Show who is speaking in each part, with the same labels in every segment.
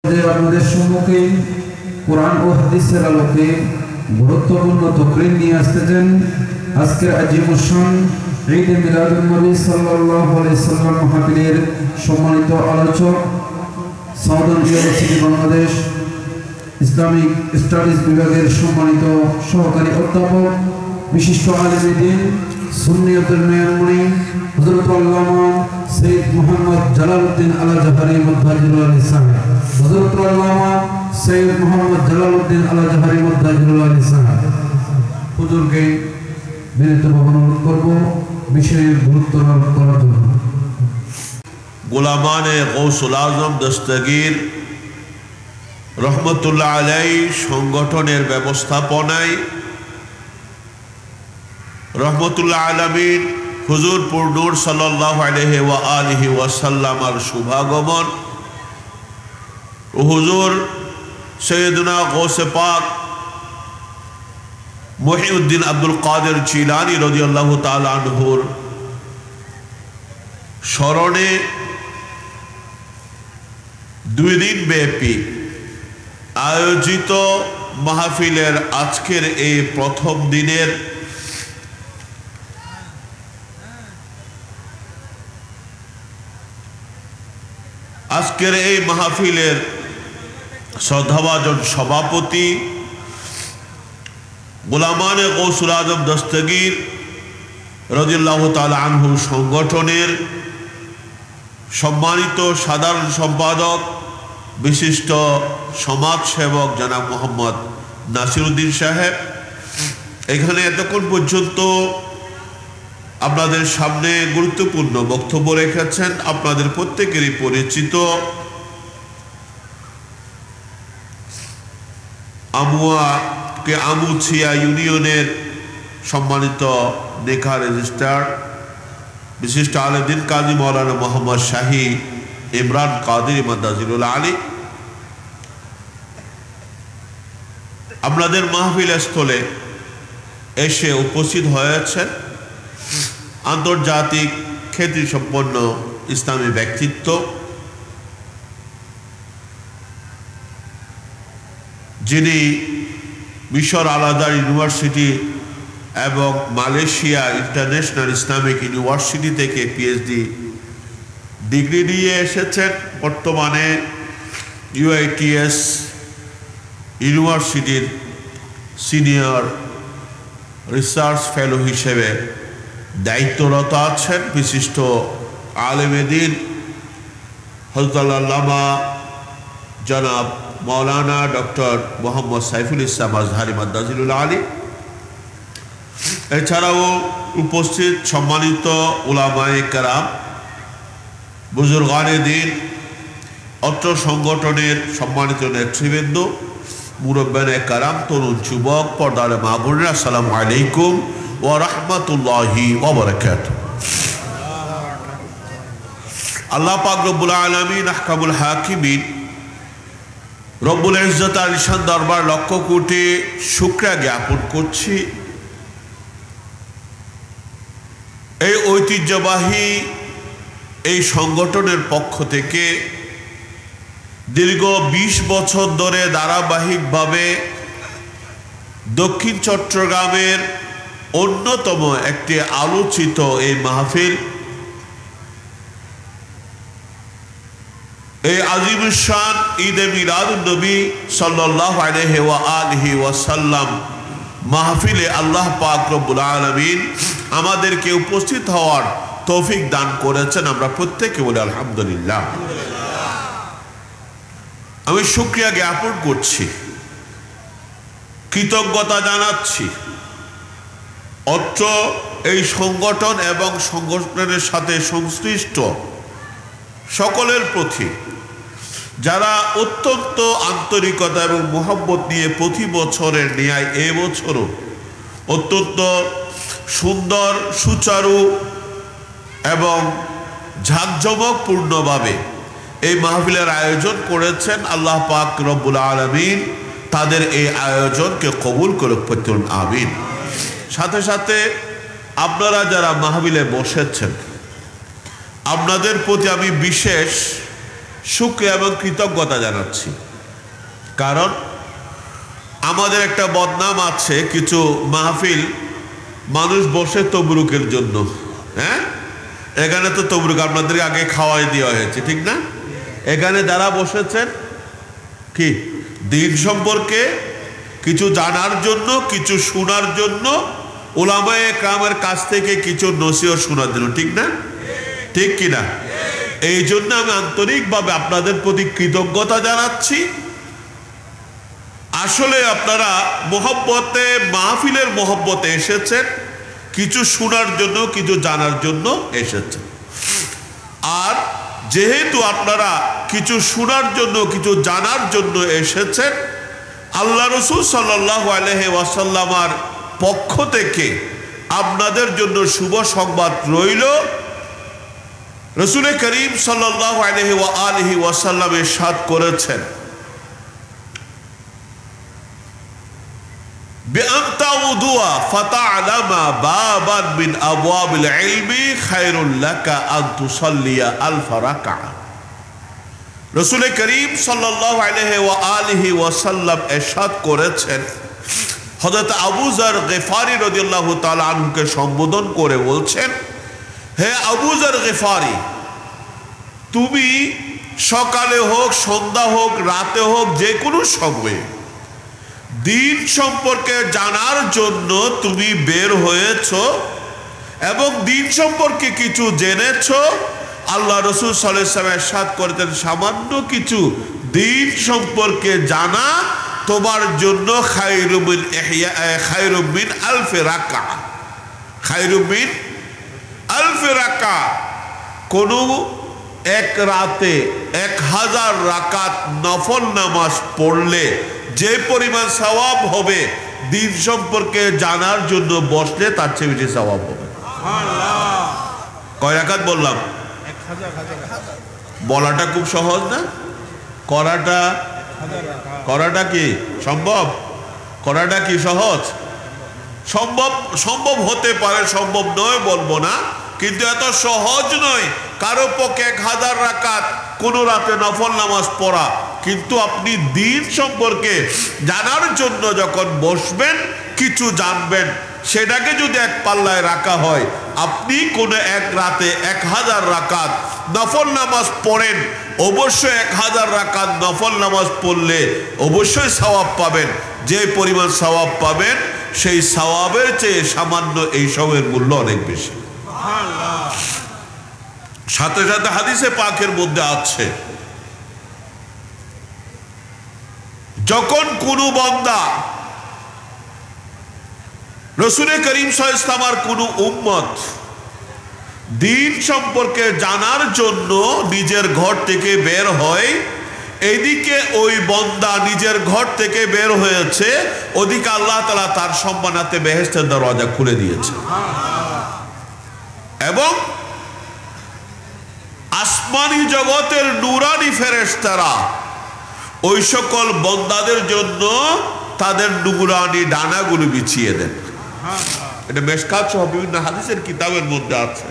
Speaker 1: আপনাদের সম্মুখে কোরআন ও হাদিসের আলোকে গুরুত্বপূর্ণ তকরির নিয়ে আসতেছেন আজকের আজিমুস শান ঈদ এ মিলাদুন নবী সাল্লাল্লাহু আলাইহি সাল্লাম মাহফিলের সম্মানিত আলোচক southern university Bangladesh Islamic studies বিভাগের সম্মানিত সহকারী অধ্যাপক বিশিষ্ট আলেম দ্বীন সুন্নিয়তুল মিয়ানমণি হযরত আল্লামা সৈয়দ মুহাম্মদ জালালউদ্দিন আলা জাহারি মুদ্দাজিরুল আলী সাহেব হযরত আল্লামা সৈয়দ মুহাম্মদ জালালউদ্দিন আলা জাহারি মুদ্দাজিরুল আলী সাহেব হুজুরকে বিনীতভাবে অনুরোধ করব বিষয়ের গুরুত্ব আরোপ করার জন্য।
Speaker 2: গোলামানে গৌসুল আজম দস্তগীর রহমতুল্লাহ আলাইহি সংগঠনের ব্যবস্থাপনায় রহমতুল্লাহ আলামিন হুজুরপুর নূর সাল্লাল্লাহু আলাইহি ওয়া আলিহি ওয়াসাল্লামের শুভাগমন ও হুজুর সৈয়দনা গৌসে পাক মুহিউদ্দিন আব্দুল কাদের জিলানী রাদিয়াল্লাহু তাআলা আনহুর স্মরণে 2 দিন ব্যাপী আয়োজিত মাহফিলের আজকের এই প্রথম দিনের মাহফিলের শ্রদ্ধাভাজন সভাপতি গোলামানে গৌসুল আজম দস্তগীর রাদিয়াল্লাহু তাআলা আনহু সংগঠনের সম্মানিত সাধারণ সম্পাদক বিশিষ্ট সমাজসেবক জনাব মোহাম্মদ নাসিরউদ্দিন সাহেব এখানে এতক্ষণ পর্যন্ত আপনাদের সামনে গুরুত্বপূর্ণ বক্তব্য রেখেছেন আপনাদের প্রত্যেকেরই পরিচিত আমুছিয়া ইউনিয়নের সম্মানিত নেকা রেজিস্ট্রার বিশিষ্ট আলেমদ্বীন কাজী মাওলানা মোহাম্মদ শাহী ইমরান কাদির মাদ্দাজিরুল আলী আপনাদের মাহফিল স্থলে এসে উপস্থিত হয়েছেন আন্তর্জাতিক খ্যাতিসম্পন্ন ইসলামী ব্যক্তিত্ব যিনি মিশর আল আজহার ইউনিভার্সিটি এবং মালয়েশিয়া ইন্টারন্যাশনাল ইসলামিক ইউনিভার্সিটি থেকে পিএইচডি ডিগ্রি নিয়ে এসেছেন বর্তমানে ইউআইটিএস ইউনিভার্সিটির সিনিয়র রিসার্চ ফেলো হিসেবে দায়িত্বরত আছেন বিশিষ্ট আলেমে দ্বীন হযরত আল্লামা জনাব মাওলানা ডক্টর মোহাম্মদ সাইফুল ইসলাম আজহারি মাদ্দাজিরুল আলী এছাড়াও উপস্থিত সম্মানিত উলামায়ে কেরাম বুজুর্গানে দ্বীন অত্র সংগঠনের সম্মানিত নেতৃবৃন্দ মুরব্বিয়ানে কেরাম তরুণ যুবক পর্দার মা বোনেরা আসসালামু আলাইকুম ওয়া রাহমাতুল্লাহি ওয়া বারাকাতুহু। আল্লাহ পাক রব্বুল আলামিন আহকামুল হাকিমিন রব্বুল ইজ্জত আল শান দরবার লক্ষ কোটি শুকরিয়া জ্ঞাপন করছি এই ঐতিহ্যবাহী এই সংগঠনের পক্ষ থেকে দীর্ঘ 20 বছর ধরে ধারাবাহিকভাবে দক্ষিণ চট্টগ্রামের অন্যতম একটি আলোচিত এই মাহফিল এই আজিমুস শান ঈদ এ মিলাদুন নবী সাল্লাল্লাহু আলাইহি ওয়া আলিহি ওয়াসাল্লাম মাহফিলে আল্লাহ পাক রব্বুল আলামিন আমাদেরকে উপস্থিত হওয়ার তৌফিক দান করেছেন। আমরা প্রত্যেকে বলি আলহামদুলিল্লাহ। আমি শুকরিয়া জ্ঞাপন করছি, কৃতজ্ঞতা জানাচ্ছি অত্র এই সংগঠন এবং সংগঠনের সাথে সংশ্লিষ্ট সকলের প্রতি যারা অত্যন্ত আন্তরিকতা এবং মোহাব্বত নিয়ে প্রতি বছরের ন্যায় এবছরও অত্যন্ত সুন্দর সুচারু এবং ঝাঁকজমকপূর্ণভাবে এই মাহফিলের আয়োজন করেছেন। আল্লাহ পাক রব্বুল আলামিন তাদের এই আয়োজনকে কবুল করুক, পড়ুন আমিন। সাথে সাথে আপনারা যারা মাহফিলে বসেছেন আপনাদের প্রতি আমি বিশেষ শুকরিয়া এবং কৃতজ্ঞতা জানাচ্ছি। কারণ আমাদের একটা বদনাম আছে, কিছু মাহফিল মানুষ বসে তবরুকের জন্য। হ্যাঁ, এখানে তো তবরুক আপনাদের আগে খাওয়াই দেওয়া হয়েছে, ঠিক না? এখানে যারা বসেছেন কি দিন সম্পর্কে কিছু জানার জন্য, কিছু শোনার জন্য, উলামায়ে কেরামের কাছ থেকে কিছু নসিহত শোনার জন্য, ঠিক না? ঠিক কিনা? এই জন্য আমি আন্তরিকভাবে আপনাদের প্রতি কৃতজ্ঞতা জানাচ্ছি। আসলে আপনারা মহব্বতে, মাহফিলের মহব্বতে এসেছেন, কিছু শোনার জন্য, কিছু জানার জন্য এসেছেন। আর যেহেতু আপনারা কিছু শোনার জন্য, কিছু জানার জন্য এসেছেন, আল্লাহ রাসূল সাল্লাল্লাহু আলাইহি ওয়াসাল্লামের পক্ষ থেকে আপনাদের জন্য শুভ সংবাদ রইল। রাসূল করিম সাল্লাল্লাহু আলাইহি ওয়াসাল্লাম ইরশাদ করেছেন, বিআন তাউদুয়া ফাতা'লামা বাবান মিন আবওয়াবিল ইলমি খায়রুল লাকা আন তুসাল্লিয়া আলফা রাকাআহ। রাসূল করিম সাল্লাল্লাহু আলাইহি ওয়াসাল্লাম ইরশাদ করেছেন, হযরত আবু যর গিফারি রাদিয়াল্লাহু তাআলা আনহুকে সম্বোধন করে বলছেন, হে আবু যর গিফারি, তুমি সকালে হোক, সন্ধ্যা হোক, রাতে হোক, যে কোনো সময়ে দিন সম্পর্কে জানার জন্য তুমি বের হয়েছ এবং দিন সম্পর্কে কিছু জেনেছ। আল্লাহ রাসূল সাল্লাল্লাহু আলাইহি ওয়াসাল্লাম ইরশাদ করেছেন, সামান্য কিছু দিন সম্পর্কে জানা তোমার জন্য খায়রুম মিন আলফি রাকাআহ, খায়রুম মিন আলফি রাকাআহ। কোন এক রাতে 1000 রাকাত নফল নামাজ পড়লে যে পরিমাণ সওয়াব হবে, দিন সম্পর্কে জানার জন্য বসলে তার চেয়ে বেশি সওয়াব হবে। কয় রাকাত বললাম?
Speaker 3: 1000।
Speaker 2: বলাটা খুব সহজ না, করাটা কি সম্ভব? করাটা কি সহজ? সম্ভব হতে পারে, সম্ভব নয় বলবো না, কিন্তু এত সহজ নয় কারো পক্ষে 1000 রাকাত কোনো রাতে নফল নামাজ পড়া। কিন্তু আপনি দিন সম্পর্কে জানার জন্য যখন বসবেন, কিছু জানবেন, সেটাকে যদি এক পাল্লায় রাখা হয়, আপনি কোনো এক রাতে 1000 রাকাত নফল নামাজ পড়েন, অবশ্যই 1000 রাকাত নফল নামাজ পড়লে অবশ্যই সওয়াব পাবেন। যে পরিমাণ সওয়াব পাবেন, সেই সওয়াবের চেয়ে সামান্য এই সবের মূল্য অনেক বেশি। সাথে সাথে হাদিসে পাকের মধ্যে আছে, যখন কোনো বান্দা রাসূল করিম সাল্লাল্লাহু আলাইহি ওয়াসাল্লামের কোনো উম্মত দিন সম্পর্কে জানার জন্য নিজের ঘর থেকে বের হয়, এইদিকে ওই বান্দা নিজের ঘর থেকে বের হয়েছে, ওদিকে আল্লাহ তাআলা তার সম্মানার্থে বেহেশতের দরজা খুলে দিয়েছে এবং আসমানি জগতের নূরানি ফেরেশতারা ওই সকল বান্দাদের জন্য তাদের নূরানি ডানাগুলো বিছিয়ে দেন। এটা মেশকাত সহ বিভিন্ন হাদিসের কিতাবের মধ্যে আছে,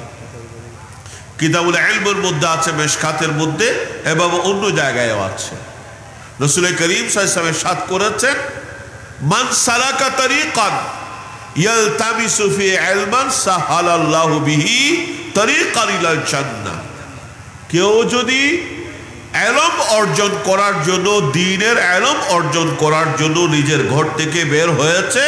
Speaker 2: কিতাবুল ইলমের মধ্যে আছে, মেশকাতের মধ্যে এবং অন্য জায়গায়ও আছে। রাসূল করিম সাল্লাল্লাহু আলাইহি ওয়াসাল্লাম ইরশাদ করেছেন, মান সালাকা তরিকান ইয়ালতামিসু ফি ইলমান সাহালাল্লাহু বিহি তরিকান ইলাল জান্নাহ। কেউ যদি ইলম অর্জন করার জন্য, দ্বীনের ইলম অর্জন করার জন্য নিজের ঘর থেকে বের হয়েছে,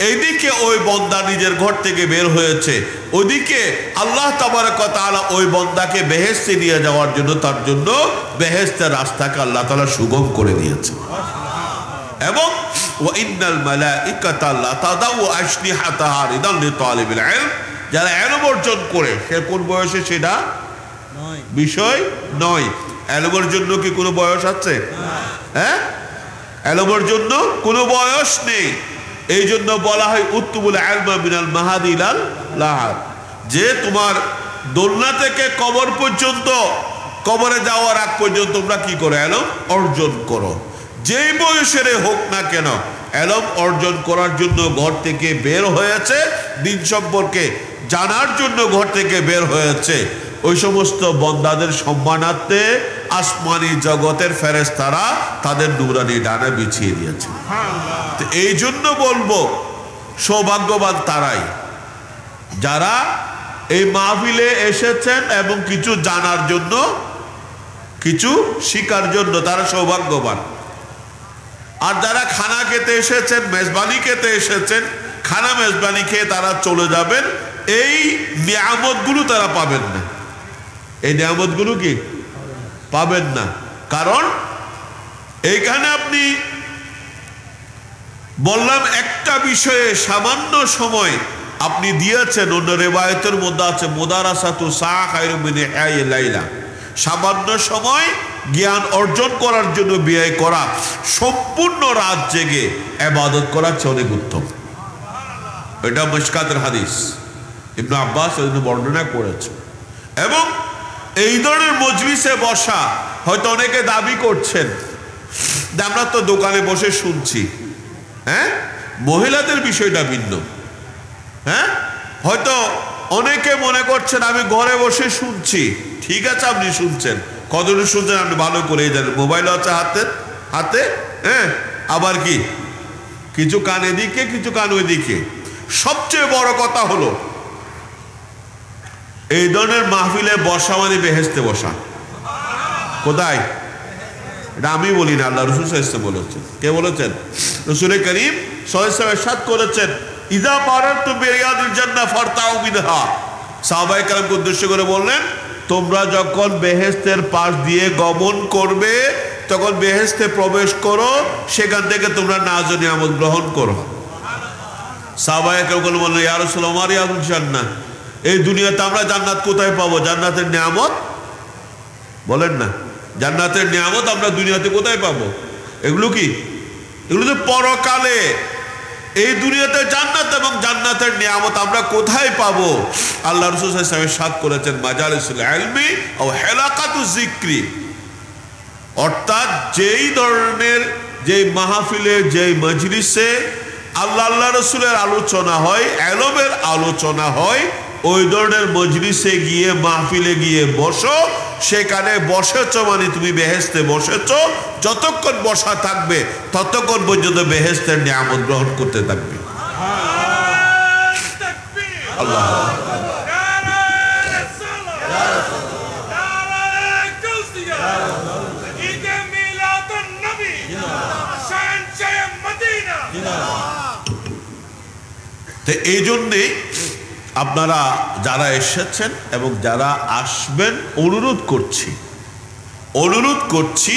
Speaker 2: এইদিকে ওই বান্দা নিজের ঘর থেকে বের হয়েছে, ওদিকে আল্লাহ তাবারক ওয়া তাআলা ওই বান্দাকে বেহেশতে নিয়ে যাওয়ার জন্য, তার জন্য বেহেশতের রাস্তাকে আল্লাহ তাআলা সুগম করে দিয়েছে। এবং ওয়া ইন্নাল মালাইকাতা লা তাদাউ আশনিহাতাহা রিদান লিতালিবিল ইলম, যারা ইলম অর্জন করে, সে কোন বয়সে সেটা বিষয় নয়। ইলমের জন্য কি কোনো বয়স আছে? হ্যাঁ, ইলমের জন্য কোনো বয়স নেই। এই জন্য বলা হয় উত্তুবুল ইলমা মিনাল মাহাদি ইলাল লাহাদ, যে তোমার দোলনা থেকে কবর পর্যন্ত, কবরে যাওয়ার আগ পর্যন্ত তোমরা কি করো? ইলম অর্জন করো। যেই বয়সের হোক না কেন, ইলম অর্জন করার জন্য ঘর থেকে বের হয়েছে, দিন সম্পর্কে জানার জন্য ঘর থেকে বের হয়েছে, ওই সমস্ত বান্দাদের সম্মানার্থে আসমানি জগতের ফেরেশতারা তাদের নূরানি ডানা বিছিয়ে দিয়েছে। তো এই জন্য বলবো সৌভাগ্যবান তারাই যারা এই মাহফিলে এসেছেন এবং কিছু জানার জন্য, কিছু শিকার জন্য, তারা সৌভাগ্যবান। আর যারা খানা খেতে এসেছেন, মেজবানি খেতে এসেছেন, খানা মেজবানি খেয়ে তারা চলে যাবেন, এই নিয়ামতগুলো তারা পাবেন না। এই নিয়ামতগুলো কি পাবেন না? কারণ এইখানে আপনি বললাম একটা বিষয়ে সামান্য সময় আপনি দিয়েছেন। অন্য রিওয়ায়াতের মধ্যে আছে মুদারাসাতু সাআ খায়রুম মিন ইহয়াই লাইলা, সামান্য সময় জ্ঞান অর্জন করার জন্য ব্যয় করা সম্পূর্ণ রাত জেগে ইবাদত করার চেয়ে অনেক উত্তম। এটা মিশকাতের হাদিস, ইবনে আব্বাস বর্ণনা করেছে। এবং এই ধরনের মজলিসে বসা, হয়তো অনেকে দাবি করছেন যে আমরা তো দোকানে বসে শুনছি, হ্যাঁ, মহিলাদের বিষয়টা ভিন্ন। হ্যাঁ, হয়তো অনেকে মনে করছেন আমি ঘরে বসে শুনছি। ঠিক আছে, আপনি শুনছেন, কতটুকু শুনছেন আপনি ভালো করেই জানেন। মোবাইল আছে হাতে, হ্যাঁ, আবার কি কিছু কান এদিকে, কিছু কান ওইদিকে। সবচেয়ে বড় কথা হলো এই ধরনের মাহফিলে বসা মানে বেহেশতে বসা। কোথায়? এটা আমি বলি না, আল্লাহ রাসূল সাল্লাল্লাহু আলাইহি ওয়াসাল্লাম বলেছেন। কে বলেছেন? রাসূল করিম সাল্লাল্লাহু আলাইহি ওয়াসাল্লাম ইরশাদ করেছেন, ইযা মারারতুম বিরিয়াদিল জান্নাহ ফারতাউ মিনহা। সাহাবায়ে কেরামকে উদ্দেশ্য করে বললেন, তোমরা যখন বেহেশতের পাশ দিয়ে গমন করবে তখন বেহেশতে প্রবেশ করো, সেখান থেকে তোমরা নাজ ও নিয়ামত গ্রহণ করো। সাহাবায়ে কেরাম বললেন, ইয়া রাসূলুল্লাহ মা রিয়াদুল জান্নাহ, এই দুনিয়াতে আমরা জান্নাত কোথায় পাবো? জান্নাতের নিয়ামত বলেন না, জান্নাতের নিয়ামত আমরা দুনিয়াতে কোথায় পাবো? এগুলো কি? এগুলো তো পরকালে। এই দুনিয়াতে জান্নাত এবং জান্নাতের নিয়ামত আমরা কোথায় পাবো? আল্লাহ রাসূল সাল্লাল্লাহু আলাইহি ওয়াসাল্লাম ইরশাদ করেছেন, মাজালিসুল ইলমি আও হিলাকাতুজ যিকরি। অর্থাৎ যেই ধরনের, যেই মাহফিলে, যেই মজলিসে আল্লাহ রাসূলের আলোচনা হয়, ইলমের আলোচনা হয়, ওই ধরনের মজলিসে গিয়ে, মাহফিলে গিয়ে বসো। সেখানে বসেছো মানে তুমি বেহেশতে বসেছো। যতক্ষণ বসা থাকবে ততক্ষণ পর্যন্ত বেহেশতের নিয়ামত গ্রহণ করতে থাকবে। আল্লাহ তো এই জন্যে আপনারা যারা এসেছেন এবং যারা আসবেন, অনুরোধ করছি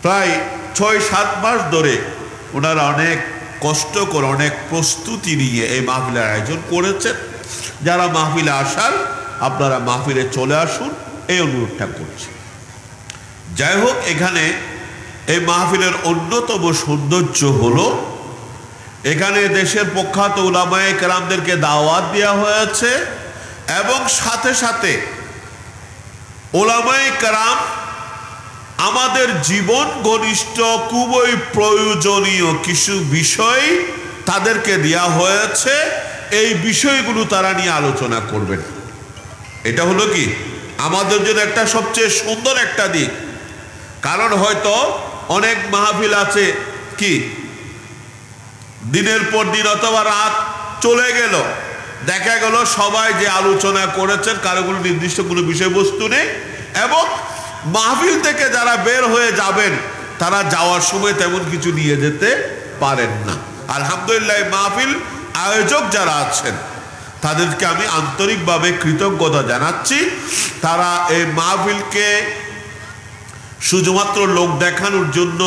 Speaker 2: প্রায় 6-7 মাস ধরে ওনারা অনেক কষ্ট করে, অনেক প্রস্তুতি নিয়ে এই মাহফিলের আয়োজন করেছেন। যারা মাহফিলে আসার, আপনারা মাহফিলে চলে আসুন, এই অনুরোধটা করছি। যাই হোক, এখানে এই মাহফিলের অন্যতম সৌন্দর্য হলো এখানে দেশের প্রখ্যাত উলামায়ে কেরামদেরকে দাওয়াত দেওয়া হয়েছে এবং সাথে সাথে উলামায়ে কেরাম আমাদের জীবন ঘনিষ্ঠ, খুবই প্রয়োজনীয় কিছু বিষয় তাদেরকে দেওয়া হয়েছে। এই বিষয়গুলো তারা নিয়ে আলোচনা করবেন। এটা হলো কি আমাদের জন্য একটা সবচেয়ে সুন্দর একটা দিক। কারণ হয়তো অনেক মাহফিল আছে কি দিনের পর দিন অথবা রাত চলে গেল, দেখা গেল সবাই যে আলোচনা করেছেন কারো কোনো নির্দিষ্ট কোনো বিষয়বস্তু নেই, এবং মাহফিল থেকে যারা বের হয়ে যাবেন তারা যাওয়ার সময় তেমন কিছু নিয়ে যেতে পারেন না। আলহামদুলিল্লাহ, মাহফিল আয়োজক যারা আছেন তাদেরকে আমি আন্তরিকভাবে কৃতজ্ঞতা জানাচ্ছি। তারা এই মাহফিলকে শুধুমাত্র লোক দেখানোর জন্য,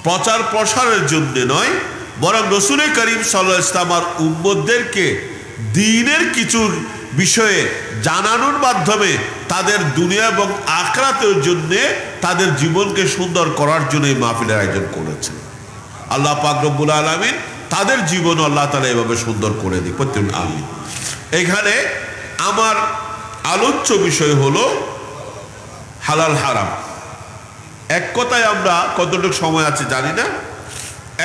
Speaker 2: প্রচার প্রসারের জন্য নয়, বরং রাসূল করিম সাল্লাল্লাহু আলাইহি ওয়াসাল্লাম আর উম্মতদেরকে দ্বীনের কিছু বিষয়ে জানানোর মাধ্যমে তাদের দুনিয়া এবং আখিরাতের জন্য, তাদের জীবনকে সুন্দর করার জন্য এই মাহফিলের আয়োজন করেছেন। আল্লাহ পাক রব্বুল আলামিন তাদের জীবন আল্লাহ তাআলা এভাবে সুন্দর করে দিক। আমিন। এখানে আমার আলোচ্য বিষয় হলো হালাল হারাম। এক কথায় আমরা, কতটুকু সময় আছে জানি না,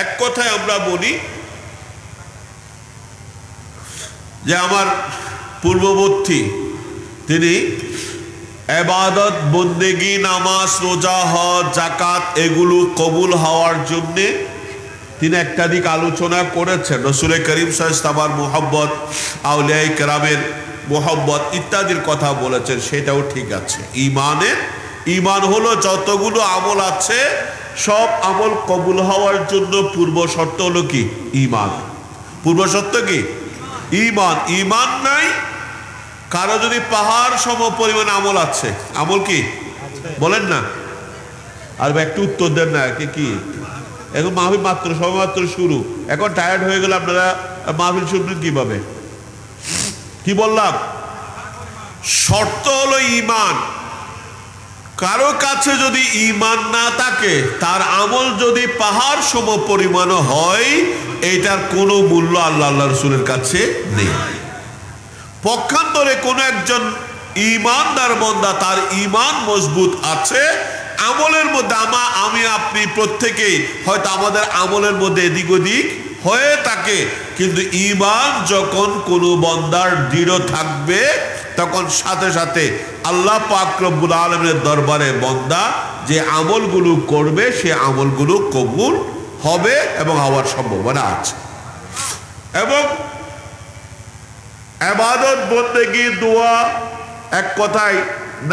Speaker 2: এক কথায় আমরা বলি যে আমার পূর্ববর্তী তিনি ইবাদত বন্দেগী নামাজ রোজা হজ যাকাত এগুলো কবুল হওয়ার জন্যে তিনি একাধিক আলোচনা করেছেন। রসুল করিম সাল্লাল্লাহু আলাইহি মোহাব্বত, আউলিয়া কেরামের মোহাব্বত ইত্যাদির কথা বলেছেন, সেটাও ঠিক আছে। ঈমান হলো যতগুলো আমল আছে সব আমল কবুল হওয়ার জন্য পূর্ব শর্ত হলো কি? ঈমান। পূর্ব শর্ত কি? ঈমান। ঈমান নাই, কারো যদি পাহাড় সম পরিমাণ আমল আছে, আমল কি বলেন না? আর একটু উত্তর দেন না, কি এখন মাহফিল মাত্র সবেমাত্র শুরু, এখন টায়ার্ড হয়ে গেলে আপনারা মাহফিল শুনবেন কিভাবে? কি বললাম? শর্ত হলো ঈমান। কারো কাছে যদি ঈমান না থাকে, তার আমল যদি পাহাড় সম পরিমাণ হয়, এটার কোনো মূল্য আল্লাহ রাসূলের কাছে নেই। পক্ষান্তরে কোনো একজন ঈমানদার বান্দা, তার ঈমান মজবুত আছে, আমলের মধ্যে আমি আপনি প্রত্যেকেই হয়তো আমাদের আমলের মধ্যে এদিক ওদিক হয়ে থাকে, কিন্তু ঈমান যখন কোনো বান্দার দৃঢ় থাকবে, তখন সাথে সাথে আল্লাহ পাক রব্বুল আলামিনের দরবারে বান্দা যে আমলগুলো করবে সে আমলগুলো কবুল হবে এবং হওয়ার সম্ভাবনা আছে। এবং ইবাদত বন্দেগী দোয়া, এক কথায়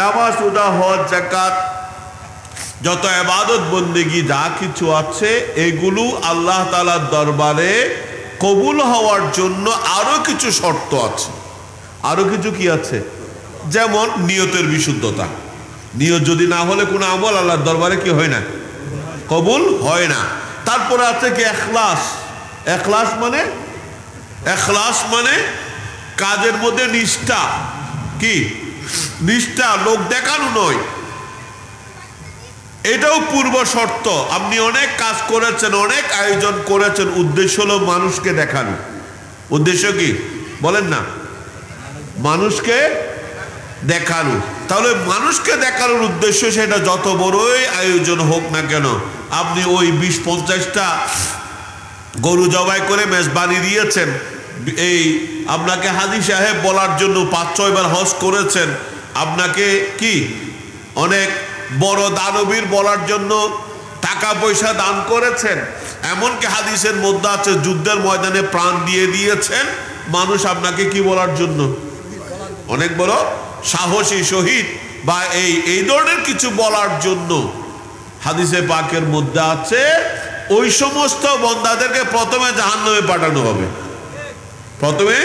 Speaker 2: নামাজ রোজা হজ যাকাত যত ইবাদত বন্দেগী যা কিছু আছে, এগুলো আল্লাহ তাআলার দরবারে কবুল হওয়ার জন্য আরো কিছু শর্ত আছে। আরো কিছু কি আছে? যেমন নিয়তের বিশুদ্ধতা। নিয়ত যদি না হলে কোনো আমল আল্লাহর দরবারে কি হয় না? কবুল হয় না। তারপরে আছে কি? ইখলাস। ইখলাস মানে কাজের মধ্যে নিষ্ঠা। কি নিষ্ঠা? লোক দেখানো নয়, এটাও পূর্ব শর্ত। আপনি অনেক কাজ করেছেন, অনেক আয়োজন করেছেন, উদ্দেশ্য হলো মানুষকে দেখানো। উদ্দেশ্য কি বলেন না? মানুষকে দেখানো। তাহলে মানুষকে দেখানোর উদ্দেশ্য সেটা যত বড়ই আয়োজন হোক না কেন, আপনি ওই 20-50টা গরু জবাই করে মেজবানি দিয়েছেন, এই আপনাকে হাজী সাহেব বলার জন্য 5-6 বার হজ করেছেন, আপনাকে কি অনেক বড় দানবীর বলার জন্য টাকা পয়সা দান করেছেন, এমনকি হাদিসের মধ্যে আছে যুদ্ধের ময়দানে প্রাণ দিয়ে দিয়েছেন মানুষ আপনাকে কি বলার জন্য? অনেক বড় সাহসী শহীদ বা এই ধরনের কিছু বলার জন্য। হাদিসে পাকের মধ্যে আছে ওই সমস্ত বান্দাদেরকে প্রথমে জাহান্নামে পাঠানো হবে। প্রথমে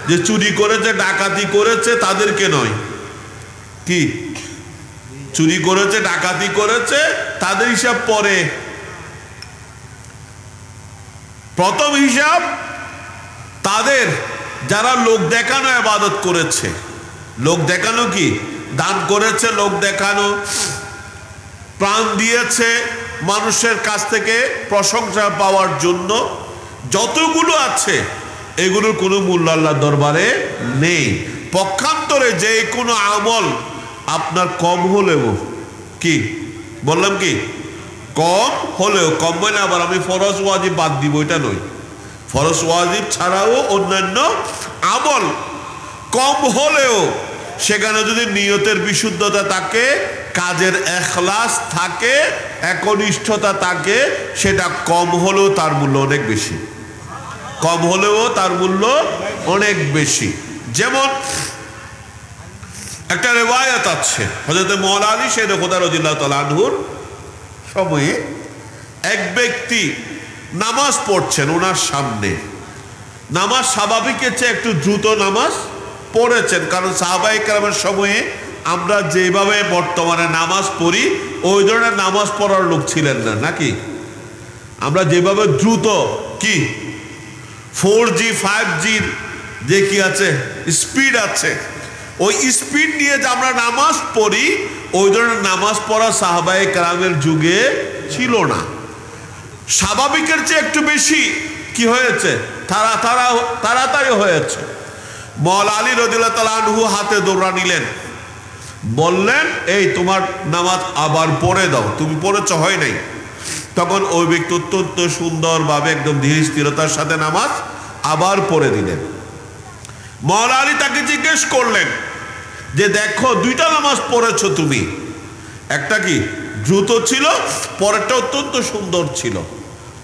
Speaker 2: যে চুরি করেছে, ডাকাতি করেছে তাদেরকে নয়, কি চুরি করেছে, ডাকাতি করেছে তাদের হিসাব পরে। প্রথম হিসাব তাদের যারা লোক দেখানো ইবাদত করেছে। লোক দেখানো কি? দান করেছে, লোক দেখানো, প্রাণ দিয়েছে মানুষের কাছ থেকে প্রশংসা পাওয়ার জন্য। যতগুলো আছে এগুলোর কোনো মূল্য আল্লাহর দরবারে নেই। পক্ষান্তরে যে কোনো আমল আপনার কম হলেও, কি বললাম, কি কম হলেও, কম মানে আবার আমি ফরজ ওয়াজিব বাদ দিব এটা নয়, ফরজ ওয়াজিব ছাড়াও অন্যান্য আমল কম হলেও সেখানে যদি নিয়তের বিশুদ্ধতা থাকে, কাজের ইখলাস থাকে, একনিষ্ঠতা থাকে, সেটা কম হলেও তার মূল্য অনেক বেশি। কম হলেও তার মূল্য অনেক বেশি। যেমন একটা রিওয়ায়াত আছে, হযরত মাওলানা আলী শের খোদা রাদিয়াল্লাহু তাআলা আনহুর সময়ে এক ব্যক্তি নামাজ পড়ছেন ওনার সামনে। নামাজ স্বাভাবিকের চেয়ে একটু দ্রুত নামাজ পড়েছেন, কারণ সাহাবায়ে কেরামের সময়ে আমরা যেভাবে বর্তমানে নামাজ পড়ি ওই ধরনের নামাজ পড়ার লোক ছিলেন না, নাকি? আমরা যেভাবে দ্রুত, কি 4G 5G যে কি আছে স্পিড আছে, ওই স্পিড নিয়ে যে আমরা নামাজ পড়ি ওই ধরনের নামাজ পড়া সাহাবায়ে কেরামের যুগে ছিল না। স্বাভাবিকের চেয়ে একটু বেশি কি হয়েছে, তাড়াতাড়ি হয়েছে। মাওলানা আলী রাদিয়াল্লাহু তাআলা আনহু হাতে দৌড়া নিলেন, বললেন এই তোমার নামাজ আবার পড়ে দাও, তুমি পড়েছ হয় নাই। তখন ওই ব্যক্তি অত্যন্ত সুন্দরভাবে একদম ধীর স্থিরতার সাথে নামাজ আবার পড়ে দিলেন। মাওলানা আলী তাকে জিজ্ঞেস করলেন, যে দেখো দুইটা নামাজ পড়েছো তুমি, একটা কি দ্রুত ছিল, পরেরটা অত্যন্ত সুন্দর ছিল।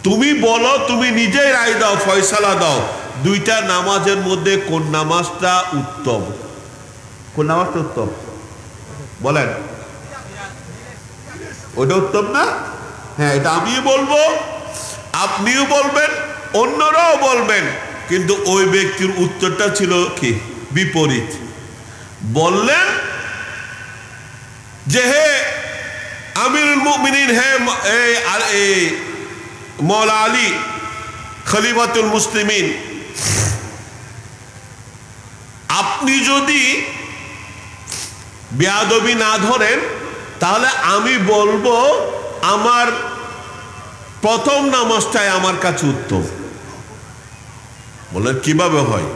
Speaker 2: তুমি বলো, তুমি নিজেই রায় দাও, ফয়সালা দাও, দুইটা নামাজের মধ্যে কোন নামাজটা উত্তম? কোন নামাজটা উত্তম বলেন? ওটা উত্তম না? হ্যাঁ, এটা আমিও বলবো, আপনিও বলবেন, অন্যরাও বলবেন, কিন্তু ওই ব্যক্তির উত্তরটা ছিল কি বিপরীত। বললেন যে হে আমিরুল মুমিনিন, হে মওলা আলী খলিফাতুল মুসলিমিন, আপনি যদি বেয়াদবি না ধরেন তাহলে আমি বলবো আমার প্রথম নামাজটাই আমার কাছে উত্তম। বলেন কিভাবে হয়?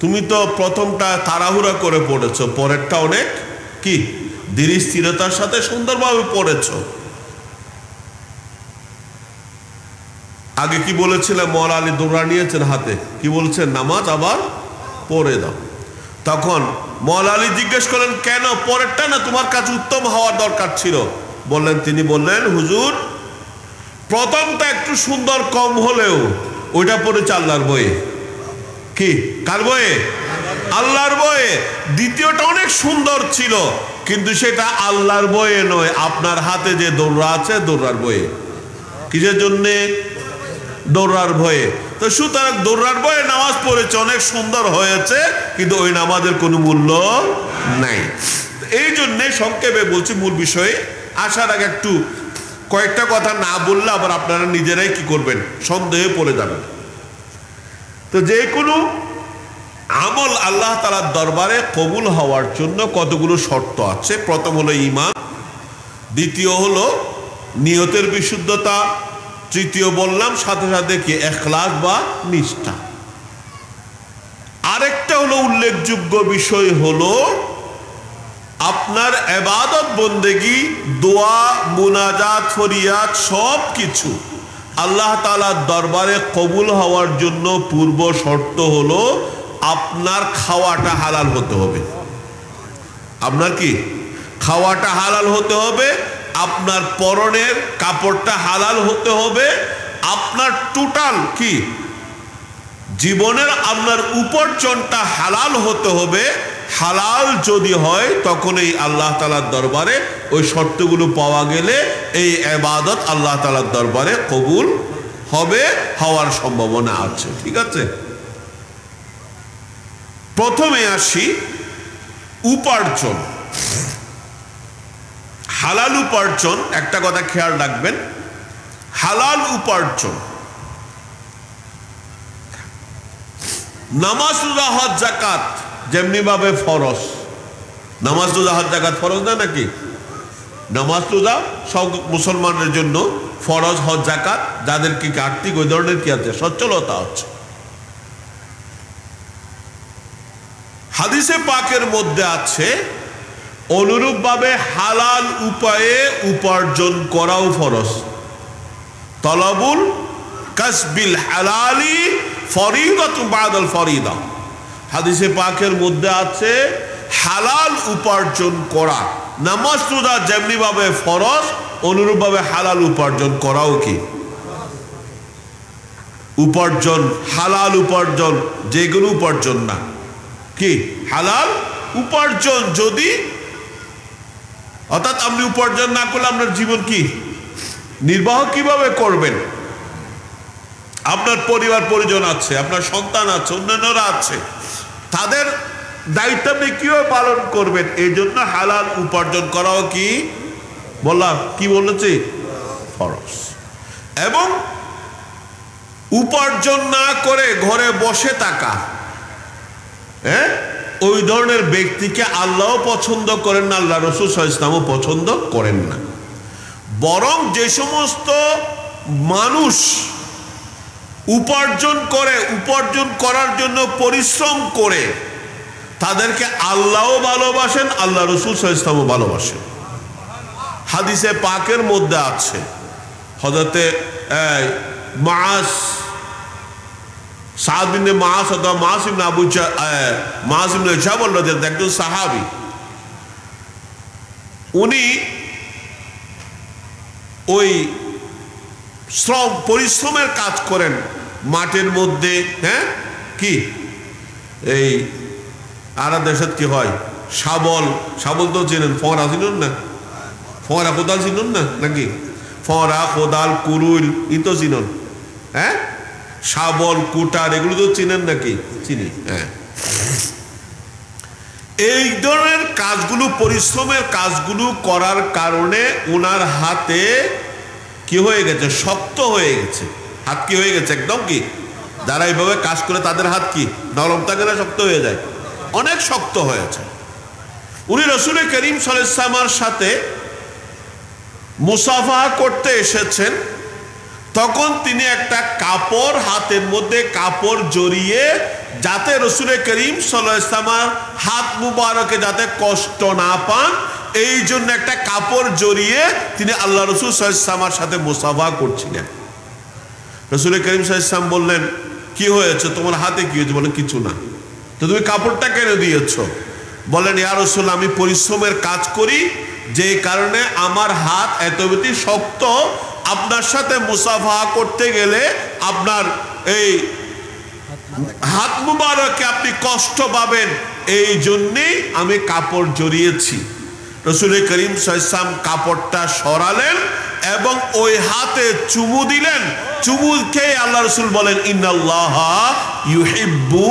Speaker 2: তুমি তো প্রথমটা তাড়াহুড়া করে পড়েছো, পরেরটা অনেক কি ধীর স্থিরতার সাথে সুন্দরভাবে পড়েছো। আগে কি বলেছিলেন? মওলা আলী দৌড়া নিয়েছেন হাতে, কি বলছেন? নামাজ আবার পড়ে দাও। তখন মওলা আলী জিজ্ঞেস করলেন, কেন পরেরটা না তোমার কাছে উত্তম হওয়ার দরকার ছিল? তিনি বললেন, হুজুর প্রথমটা একটু সুন্দর কম হলেও ওইটা পড়েছে আল্লাহর বয়ে। কি কার বয়ে? আল্লাহর বয়ে। দ্বিতীয়টা অনেক সুন্দর ছিল, কিন্তু সেটা আল্লাহর বয়ে নয়, আপনার হাতে যে দৌড়া আছে দৌড়ার বয়ে। কিসের জন্যে? দৌড়ার ভয়ে। তো সুতরাং দৌড়ার ভয়ে নামাজ পড়েছে, অনেক সুন্দর হয়েছে, কিন্তু ওই নামাজের কোনো মূল্য নাই। এই জন্যে সংক্ষেপে বলছি, মূল বিষয়ে আসার আগে একটু কয়েকটা কথা না বললে আবার আপনারা নিজেরাই কি করবেন, সন্দেহে পড়ে যাবেন। তো যে কোনো আমল আল্লাহ তাআলার দরবারে কবুল হওয়ার জন্য কতগুলো শর্ত আছে। প্রথম হলো ঈমান, দ্বিতীয় হলো নিয়তের বিশুদ্ধতা, তৃতীয় বললাম সাথে সাথে কি ইখলাস বা নিষ্ঠা। আরেকটা হলো উল্লেখযোগ্য বিষয় হলো আপনার ইবাদত বন্দেগী, দোয়া, মুনাজাত, ফরিয়াদ সব কিছু আল্লাহ তাআলার দরবারে কবুল হওয়ার জন্য পূর্ব শর্ত হলো আপনার খাওয়াটা হালাল হতে হবে। আপনার কি খাওয়াটা হালাল হতে হবে, আপনার পরনের কাপড়টা হালাল হতে হবে, আপনার টোটাল কি জীবনের আপনার উপার্জনটা হালাল হতে হবে। হালাল যদি হয় তখন এই আল্লাহ তাআলার দরবারে ওই শর্তগুলো পাওয়া গেলে এই ইবাদত আল্লাহ তাআলার দরবারে কবুল হবে, হওয়ার সম্ভাবনা আছে। ঠিক আছে, প্রথমে আসি উপার্জন। হালাল উপার্জন, একটা কথা খেয়াল রাখবেন, হালাল উপার্জন, নামাজ, রোজা, হজ, যাকাত যেমনি ভাবে ফরজ। নামাজ, রোজা, হজ, যাকাত ফরজ না নাকি? নামাজ, রোজা সব মুসলমানের জন্য ফরজ, হজ, যাকাত যাদের কি আর্থিক ওই ধরনের কি আছে সচ্ছলতা আছে। হাদিসে পাকের মধ্যে আছে অনুরূপভাবে হালাল উপায়ে উপার্জন করাও ফরজ। তলবুল কাসবিল হালালি ফরিদাতুন বাদাল ফরিদা। হাদিসে পাকের মধ্যে আছে হালাল উপার্জন করা, নামাজ রোজা যেমনি ভাবে ফরজ অনুরূপভাবে হালাল উপার্জন করাও কি উপার্জন। হালাল উপার্জন, যে কোনো উপার্জন না, কি হালাল উপার্জন। যদি অর্থাৎ আপনি উপার্জন না করলে আপনার জীবন কি নির্বাহ কিভাবে করবেন? আপনার পরিবার পরিজন আছে, আপনার সন্তান আছে, অন্যান্যরা আছে, তাদের দায়িত্ব আপনি কিভাবে পালন করবেন? এই জন্য হালাল উপার্জন করাও কি বললাম, কি বলেছি ফরজ। এবং উপার্জন না করে ঘরে বসে থাকা, ওই ধরনের ব্যক্তিকে আল্লাহও পছন্দ করেন না, আল্লাহ রাসূল সাল্লাল্লাহু আলাইহি ওয়াসাল্লামও পছন্দ করেন না। বরং যে সমস্ত মানুষ উপার্জন করে, উপার্জন করার জন্য পরিশ্রম করে, তাদেরকে আল্লাহও ভালোবাসেন, আল্লাহ রাসূল সাল্লাল্লাহু আলাইহি ওয়াসাল্লামও ভালোবাসেন। হাদিসে পাকের মধ্যে আছে হযরতে মাআস, সাদ বিন মাআস অথবা মাআস ইবনে জাবল রাদিয়াল্লাহু, একজন সাহাবী, উনি ওই শ্রম পরিশ্রমের কাজ করেন মাঠের মধ্যে। হ্যাঁ, কি এই আর দেশত কি হয়, শাবল, শাবল তো চেনেন, ফরা চিনুন না, ফরা কোদাল চিনুন না নাকি, ফরা কোদাল কুরুল ই তো চিনুন। হ্যাঁ, শাবল কুটার এগুলো তো চিনেন নাকি? চিনি। হ্যাঁ, এই ধরনের কাজগুলো, পরিশ্রমের কাজগুলো করার কারণে ওনার হাতে কি হয়ে গেছে, শক্ত হয়ে গেছে। হাত কি হয়ে গেছে, একদম কি, যারা এইভাবে কাজ করে তাদের হাত কি নরম থাকে না, শক্ত হয়ে যায়, অনেক শক্ত হয়েছে। উনি রাসূল করিম সাল্লাল্লাহু আলাইহি ওয়াসাল্লামের সাথে মুসাফাহা করতে এসেছেন। তখন তিনি একটা কাপড়, হাতের মধ্যে কাপড় জড়িয়ে, যাতে রাসূল করিম সাল্লাল্লাহু আলাইহি ওয়াসাল্লামের হাত মুবারকে যাতে কষ্ট না পান, এই জন্য একটা কাপড় জড়িয়ে তিনি আল্লাহ রাসূল সাল্লাল্লাহু আলাইহি ওয়াসাল্লামের সাথে মুসাফাহা করছিলেন। রাসূল করিম সাল্লাল্লাহু আলাইহি ওয়াসাল্লাম বললেন, কি হয়েছে, তোমার হাতে কি হয়েছে? বলে, কিছু না। তো তুমি কাপড়টা কেন দিয়েছো? বলেন, ইয়া রাসূলুল্লাহ, আমি পরিশ্রমের কাজ করি, যে কারণে আমার হাত এত বেশি শক্ত, আপনার সাথে মুসাফাহা করতে গেলে আপনার এই হাত মুবারকে আপনি কষ্ট পাবেন, এই জন্যেই আমি কাপড় জড়িয়েছি। রাসূল করিম সাল্লাল্লাহু আলাইহি ওয়াসাল্লাম কাপড়টা সরালেন এবং ওই হাতে চুমু দিলেন। চুমু খেয়ে আল্লাহ রাসূল বলেন, ইন্নাল্লাহা ইউহিব্বু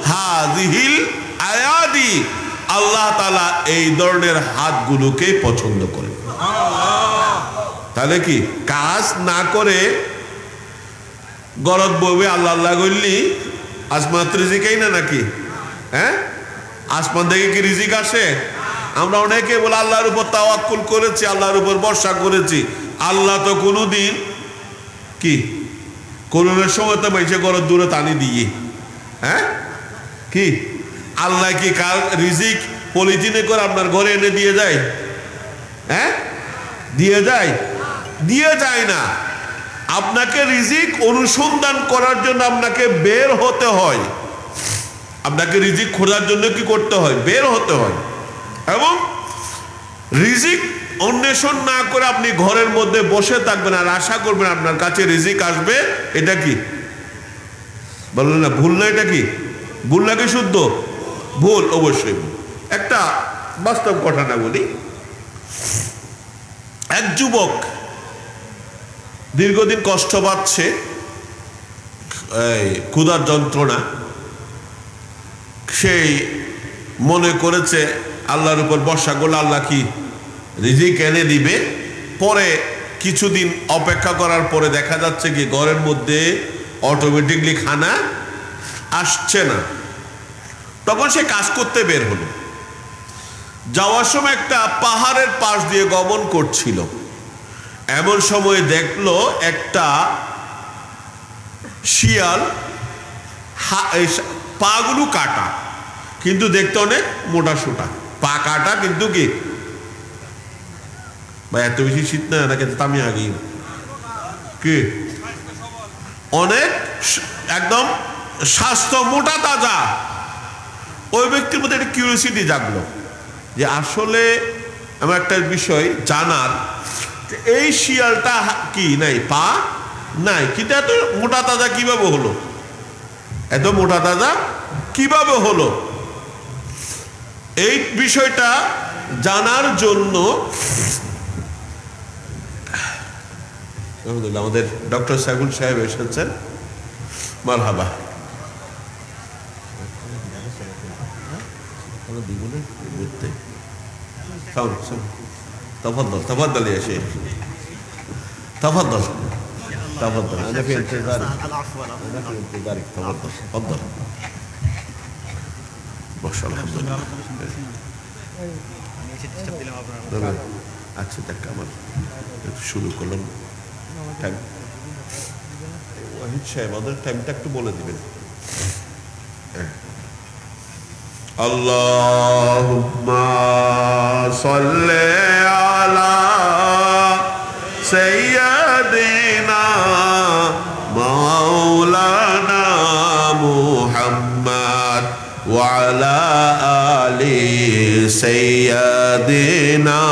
Speaker 2: হাযিহিল আয়াদি, আল্লাহ তাআলা এই ধরনের হাতগুলোকে পছন্দ করেন। তাহলে কি কাজ না করে গরদ বইবে আল্লাহ আল্লাহ করলি আসমান রিজিকই না নাকি? হ্যাঁ, আসমান থেকে কি রিজিক আসে? আমরা অনেকে বলে আল্লাহর উপর তাওয়াক্কুল করেছি, আল্লাহর উপর ভরসা করেছি। আল্লাহ তো কোনোদিন কি করোনার সময় তো মাইসে গরদ দূরে টানি দিয়ে, হ্যাঁ, কি আল্লাহ কি কার রিজিক পলিথিনে করে আপনার ঘরে এনে দিয়ে যায়? হ্যাঁ, দিয়ে যায়? দিয়ে যায় না। আপনাকে রিজিক অনুসন্ধান করার জন্য আপনাকে বের হতে হয়, আপনাকে রিজিক খোঁজার জন্য কি করতে হয়? বের হতে হয়। এবং রিজিক অন্বেষণ না করে আপনি ঘরের মধ্যে বসে থাকবেন আর আশা করবেন আপনার কাছে রিজিক আসবে, এটা কি বললেন না? ভুল না? এটা কি ভুল নাকি শুদ্ধ? ভুল, অবশ্যই ভুল। একটা বাস্তব ঘটনা বলি। এক যুবক দীর্ঘদিন কষ্ট পাচ্ছে, ক্ষুধার যন্ত্রণা। সেই মনে করেছে আল্লাহর উপর ভরসা করলে আল্লাহ কি রিজিক এনে দিবে। পরে কিছুদিন অপেক্ষা করার পরে দেখা যাচ্ছে কি ঘরের মধ্যে অটোমেটিকলি খানা আসছে না। তখন সে কাজ করতে বের হলো। যাওয়ার সময় একটা পাহাড়ের পাশ দিয়ে গমন করছিল। এমন সময় দেখলো একটা শিয়াল, পাগুলো কাটা, কিন্তু দেখতে অনেক মোটা সোটা, পা কাটা, কিন্তু কি ভাই এত বেশি শীত না নাকি? আমি আগে কি অনেক একদম স্বাস্থ্য, মোটা তাজা। ওই ব্যক্তির মধ্যে একটা কিউরিওসিটি জাগলো যে আসলে আমার একটা বিষয় জানার, এই শিয়ালটা কি নাই, পা নাই, কিন্তু এত মোটা তাজা কিভাবে হলো? এত মোটা তাজা কিভাবে হলো? এই বিষয়টা জানার জন্য আমাদের ডক্টর সাইফুল সাহেব এসেছেন। মারহাবা। تفضل تفضل يا شيخ، تفضل تفضل، أنا في انتظارك، أنا في انتظارك، تفضل تفضل. ما شاء الله الحمد لله. আচ্ছা দেখ আমার একটু শুরু করলাম। টাইম ওয়াহিদ সাহেব আমাদের টাইমটা একটু বলে দিবেন। আল্লাহুম্মা সাল্লি আলা সাইয়্যিদিনা মাওলানা মুহাম্মদ وعلى آل سيدنا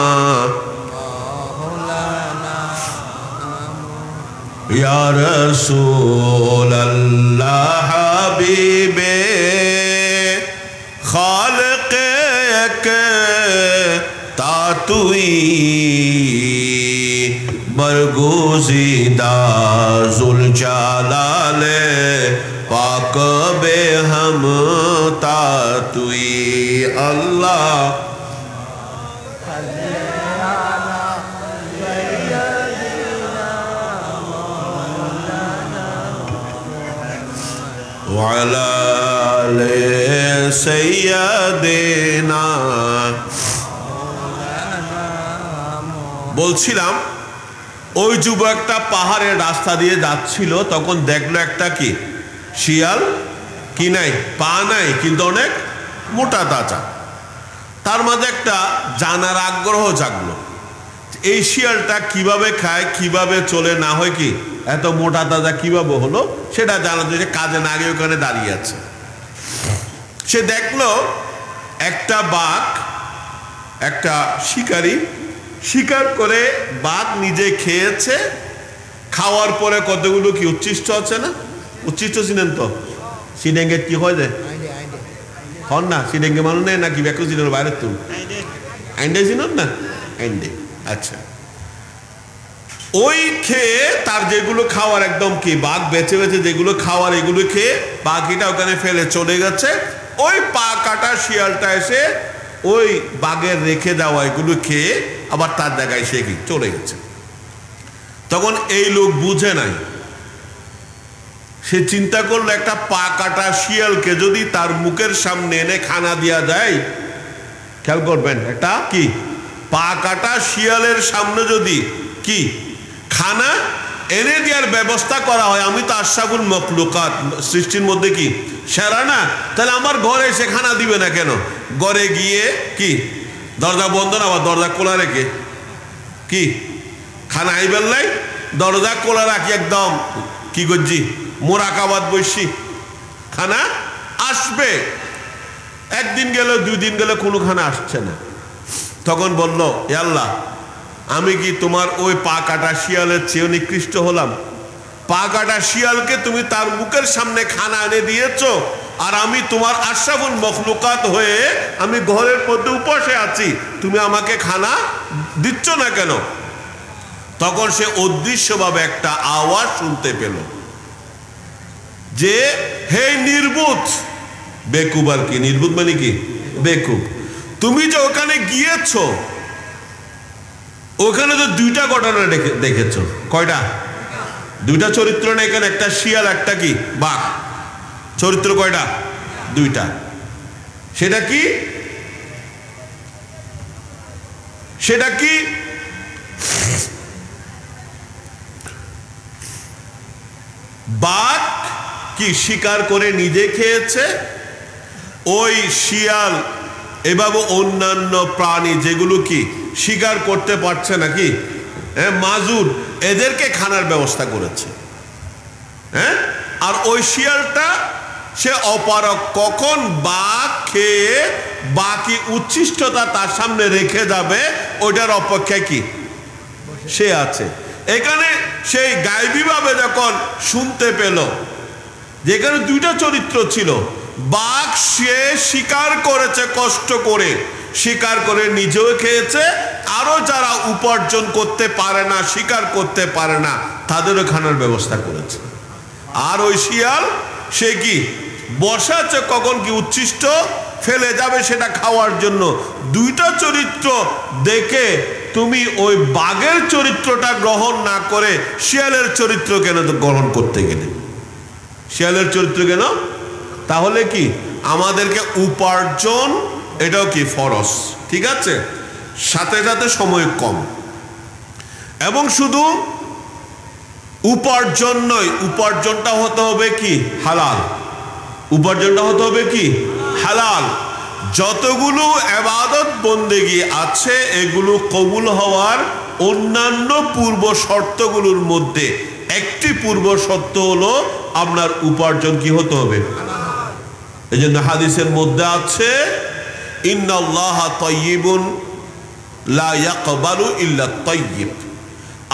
Speaker 2: يا رسول الله حبيبي خالق तातुई बरगुज़ीदा ज़ुल जलाले पाक बे हम तातुई अल्लाह वाला ले सैयदेना বলছিলাম ওই যুবকটা পাহাড়ের রাস্তা দিয়ে যাচ্ছিল, তখন দেখলো একটা কি শিয়াল, কি নাই, পা নাই, কিন্তু অনেক মোটা তাজা। তার মাঝে একটা জানার আগ্রহ জাগলো, এই শিয়ালটা কিভাবে খায়, কিভাবে চলে, না হয় কি এত মোটা তাজা কিভাবে হলো সেটা জানার জন্য কাজে না গিয়ে ওখানে দাঁড়িয়ে আছে। সে দেখলো একটা বাঘ, একটা শিকারী শিকার করে বাঘ নিজে খেয়েছে, খাওয়ার পরে কতগুলো কি উচ্ছিষ্ট আছে না, উচ্ছিষ্ট চিনেন তো, সিডেঙ্গে কি হয় যায় হন না, সিডেঙ্গে মানুষ নেই নাকি ব্যাকু চিনেন বাইরের তুল আইন্ডে চিনেন না, আইন্ডে। আচ্ছা, ওই খেয়ে তার যেগুলো খাওয়ার একদম কি বাঘ বেছে বেছে যেগুলো খাওয়ার এগুলো খেয়ে বাঘিটা ওখানে ফেলে চলে গেছে। ওই পা কাটা শিয়ালটা এসে ওই বাঘের রেখে দেওয়া এগুলো খেয়ে আবার তার জায়গায় সে কি চলে গেছে। তখন এই লোক বুঝে নাই, সে চিন্তা করলো একটা পা কাটা শিয়ালকে যদি তার মুখের সামনে এনে খানা দেওয়া যায়, খেয়াল করবেন, একটা কি পা কাটা শিয়ালের সামনে যদি কি খানা এনে দেওয়ার ব্যবস্থা করা হয়, আমি তো আশরাফুল মখলুকাত, সৃষ্টির মধ্যে কি সেরা না, তাহলে আমার ঘরে এসে খানা দিবে না কেন? ঘরে গিয়ে কি দরজা বন্ধ না, আবার দরজা খোলা রেখে কি খানা আইবেন নাই, দরজা খোলা রাখি একদম কি করছি মোরাকাবাদ বসি, খানা আসবে। একদিন গেল, দুই দিন গেল, কোনো খানা আসছে না। তখন বলল, এ আল্লাহ, আমি কি তোমার ওই পা কাটা শিয়ালের চেয়েও নিকৃষ্ট হলাম? পা কাটা শিয়ালকে তুমি তার মুখের সামনে খানা এনে দিয়েছ, আর আমি তোমার আশরাফুল মখলুকাত হয়ে আমি ঘরের মধ্যে উপসে আছি, তুমি আমাকে খানা দিচ্ছ না কেন? তখন সে অদৃশ্যভাবে একটা আওয়াজ শুনতে পেল যে, হে নির্বুধ, বেকুব আর কি, নির্বুধ মানে কি বেকুব, তুমি যে ওখানে গিয়েছ, ওখানে তো দুইটা ঘটনা দেখেছ। কয়টা? দুইটা চরিত্র না এখানে, একটা শিয়াল একটা কি বাঘ, চরিত্র কয়টা? দুইটা। সেটা কি? সেটা কি? বাঘ কি শিকার করে নিজে খেয়েছে, ওই শিয়াল এভাবে অন্যান্য প্রাণী যেগুলো কি শিকার করতে পারছে নাকি মাজুর, এদেরকে খানার ব্যবস্থা করেছে। হ্যাঁ, আর ওই শিয়ালটা সে অপারক, কখন বাঘ খেয়ে বাকি উচ্ছিষ্টতা তার সামনে রেখে যাবে ওইটার অপেক্ষায় কি সে আছে। এখানে সেই গায়েবীভাবে যখন শুনতে পেল, যেখানে দুইটা চরিত্র ছিল, বাঘ সে শিকার করেছে, কষ্ট করে শিকার করে নিজেও খেয়েছে, আরো যারা উপার্জন করতে পারে না, শিকার করতে পারে না, তাদেরও খানার ব্যবস্থা করেছে। আর ওই শিয়াল সে কি বসে আছে, কখন কি উচ্ছিষ্ট ফেলে যাবে সেটা খাওয়ার জন্য। দুইটা চরিত্র দেখে তুমি ওই বাঘের চরিত্রটা গ্রহণ না করে শিয়ালের চরিত্র কেন তো গ্রহণ করতে গেলে? শিয়ালের চরিত্র কেন? তাহলে কি আমাদেরকে উপার্জন এটাও কি ফরজ, ঠিক আছে, সাথে সাথে সময় কম, এবং শুধু উপার্জন নয়, উপার্জনটা হতে হবে কি হালাল, উপার্জনটা হতে হবে কি হালাল। যতগুলো ইবাদত বন্দেগী আছে এগুলো কবুল হওয়ার অন্যান্য পূর্ব শর্তগুলোর মধ্যে একটি পূর্ব শর্ত হলো আপনার উপার্জন কি হতে হবে, এই জন্য হাদিসের মধ্যে আছে ইন্নাল্লাহা তাইয়্যিবুন লা ইয়াকবালু ইল্লা তাইয়্যিব,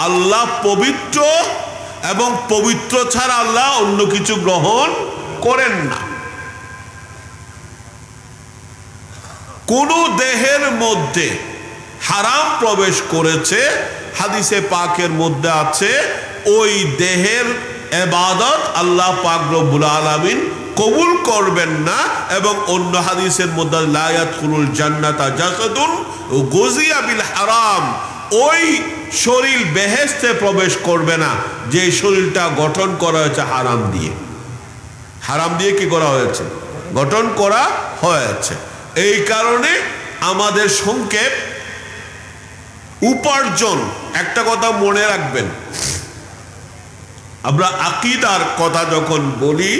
Speaker 2: আল্লাহ পবিত্র এবং পবিত্র ছাড়া আল্লাহ অন্য কিছু গ্রহণ করেন না। কোন দেহের মধ্যে হারাম প্রবেশ করেছে, হাদিসে পাকের মধ্যে আছে ওই দেহের ইবাদত আল্লাহ পাক রব্বুল আলামিন কবুল করবেন না। এবং অন্য হাদিসের মধ্যে লা ইয়াদখুলুল জান্নাতা জাসাদুন গুযিয়া বিল হারাম, ওই শরীর বেহেশতে প্রবেশ করবে না যে শরীরটা গঠন করা হয়েছে হারাম দিয়ে। হারাম দিয়ে কি করা হয়েছে? গঠন করা হয়েছে। এই কারণে আমাদের সংক্ষেপ উপার্জন, একটা কথা মনে রাখবেন, আমরা আকীদার কথা যখন বলি,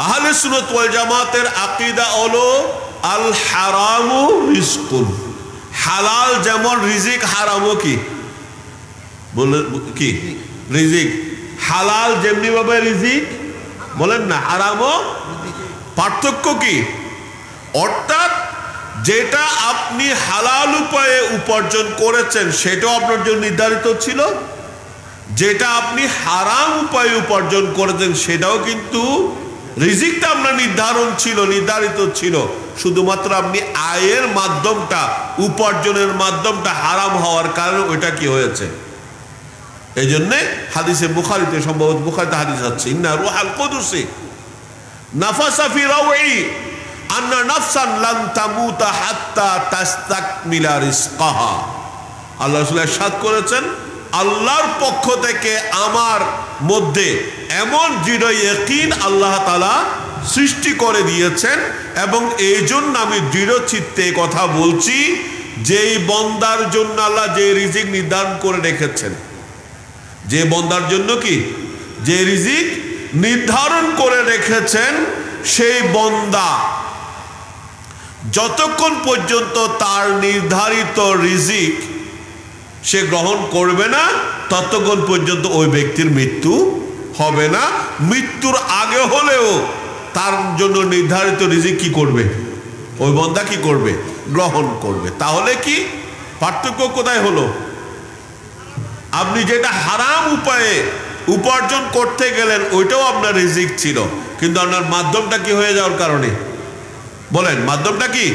Speaker 2: আহলে সুন্নাত ওয়াল জামাতের আকীদা হলো আল হারামু রিজকুন, হালাল যেমন রিজিক, হারামও কি বলে কি রিজিক, হালাল যেমনি ভাবে রিজিক বলেন না, হারামও। পার্থক্য কি? অর্থাৎ যেটা আপনি হালাল উপায়ে উপার্জন করেছেন সেটাও আপনার জন্য নির্ধারিত ছিল, যেটা আপনি হারাম উপায়ে উপার্জন করেছেন সেটাও কিন্তু রিজিকটা আপনার নির্ধারিত ছিল। শুধুমাত্র আপনি আয়ের মাধ্যমটা, উপার্জনের মাধ্যমটা হারাম হওয়ার কারণে ওইটা কি হয়েছে। এই জন্যে হাদিসে বুখারীতে, সম্ভবত বুখারীতে হাদিস আছে, ইন্না রূহাল কুদুসি নাফাসা ফি রাওয়ি আন্না নাফসান লান তামুতা হাত্তা তাস্তাকমিলা রিজকাহা। আল্লাহ রাসূল ইরশাদ করেছেন, আল্লাহর পক্ষ থেকে আমার মধ্যে এমন দৃঢ় ইয়াকিন আল্লাহ তাআলা সৃষ্টি করে দিয়েছেন, এবং এই জন্য আমি দৃঢ় চিত্তে কথা বলছি, যেই বন্দার জন্য আল্লাহ যে রিজিক নির্ধারণ করে রেখেছেন, যে বন্দার জন্য কি যে রিজিক নির্ধারণ করে রেখেছেন, সেই বন্দা যতক্ষণ পর্যন্ত তার নির্ধারিত রিজিক সে গ্রহণ করবে না, ততক্ষণ পর্যন্ত ওই ব্যক্তির মৃত্যু হবে না। মৃত্যুর আগে হলেও তার জন্য নির্ধারিত রিজিক কি করবে? ওই বান্দা কি করবে? গ্রহণ করবে। তাহলে কি পার্থক্য কোথায় হলো? আপনি যেটা হারাম উপায়ে উপার্জন করতে গেলেন ওইটাও আপনার রিজিক ছিল, কিন্তু আপনার মাধ্যমটা কি হয়ে যাওয়ার কারণে, বলেন, মাধ্যমটা কি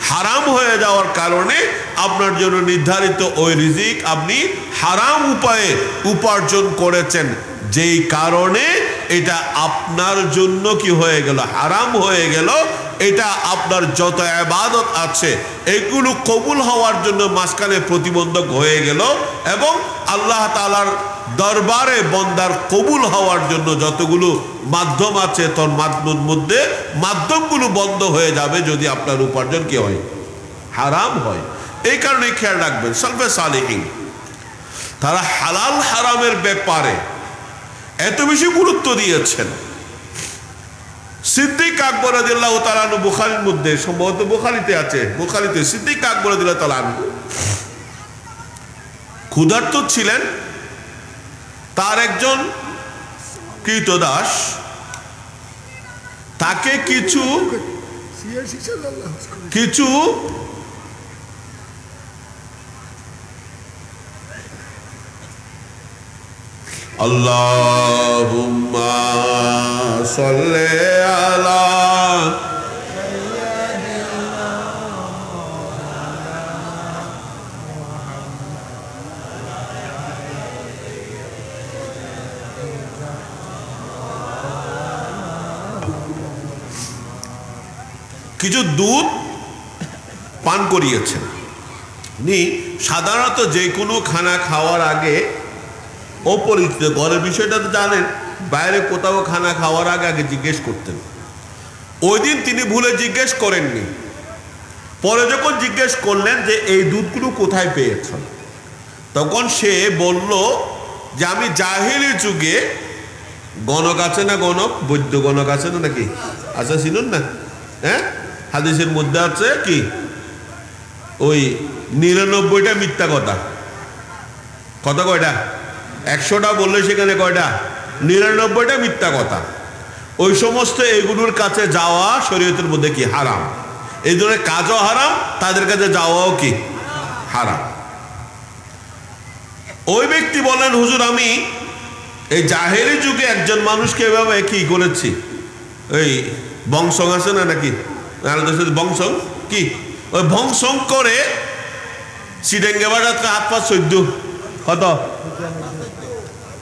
Speaker 2: হারাম হয়ে যাওয়ার কারণে আপনার জন্য নির্ধারিত ওই রিজিক আপনি হারাম উপায়ে উপার্জন করেছেন, যেই কারণে এটা আপনার জন্য কি হয়ে গেল? হারাম হয়ে গেল। এটা আপনার যত ইবাদত আছে এগুলো কবুল হওয়ার জন্য মাঝখানে প্রতিবন্ধক হয়ে গেল, এবং আল্লাহ তাআলার দরবারে বন্দার কবুল হওয়ার জন্য যতগুলো মাধ্যম আছে তোর মধ্যে মাধ্যমগুলো বন্ধ হয়ে যাবে যদি আপনার উপার্জন কি হয়? হারাম হয়। এই কারণে খেয়াল রাখবেন, সালফে সালেহিন তারা হালাল হারামের ব্যাপারে এত বেশি গুরুত্ব দিয়েছেন। সিদ্দিক আকবর রাদিয়াল্লাহু তাআলা আনহু, বুখারীর মধ্যে, সম্ভবত বুখারীতে আছে, বুখারীতে সিদ্দিক আকবর রাদিয়াল্লাহু তাআলা আনহু ক্ষুধার্ত ছিলেন। তার একজন কৃতদাস তাকে কিছু আল্লাহুম্মা সাল্লি আলা কিছু দুধ পান করিয়েছেন। সাধারণত যে কোনো খানা খাওয়ার আগে অপরিচিত, ঘরের বিষয়টা তো জানেন, বাইরে কোথাও খানা খাওয়ার আগে আগে জিজ্ঞেস করতেন। ওই দিন তিনি ভুলে জিজ্ঞেস করেননি। পরে যখন জিজ্ঞেস করলেন যে এই দুধগুলো কোথায় পেয়েছেন, তখন সে বলল যে আমি জাহিলি যুগে, গণক আছে না, গণক বৈদ্য গণক আছে না, নাকি আচ্ছা শুনুন না, হ্যাঁ হাদিসের মধ্যে আছে কি ওই 99টা মিথ্যা কথা। কত কয়টা? 100টা বললে সেখানে কয়টা? 99টা মিথ্যা কথা। ওই সমস্ত এগুলোর কাছে যাওয়া শরীয়তের মধ্যে কি হারাম। এই ধরনের কাজও হারাম, তাদের কাছে যাওয়াও কি হারাম। ওই ব্যক্তি বলেন, হুজুর আমি এই জাহেলি যুগে একজন মানুষকে এভাবে কি করেছি, ওই বংশং আছে না নাকি বংশং কি, ওই বংশং করে সিডেঙ্গে বাজার হাত পা 14 কত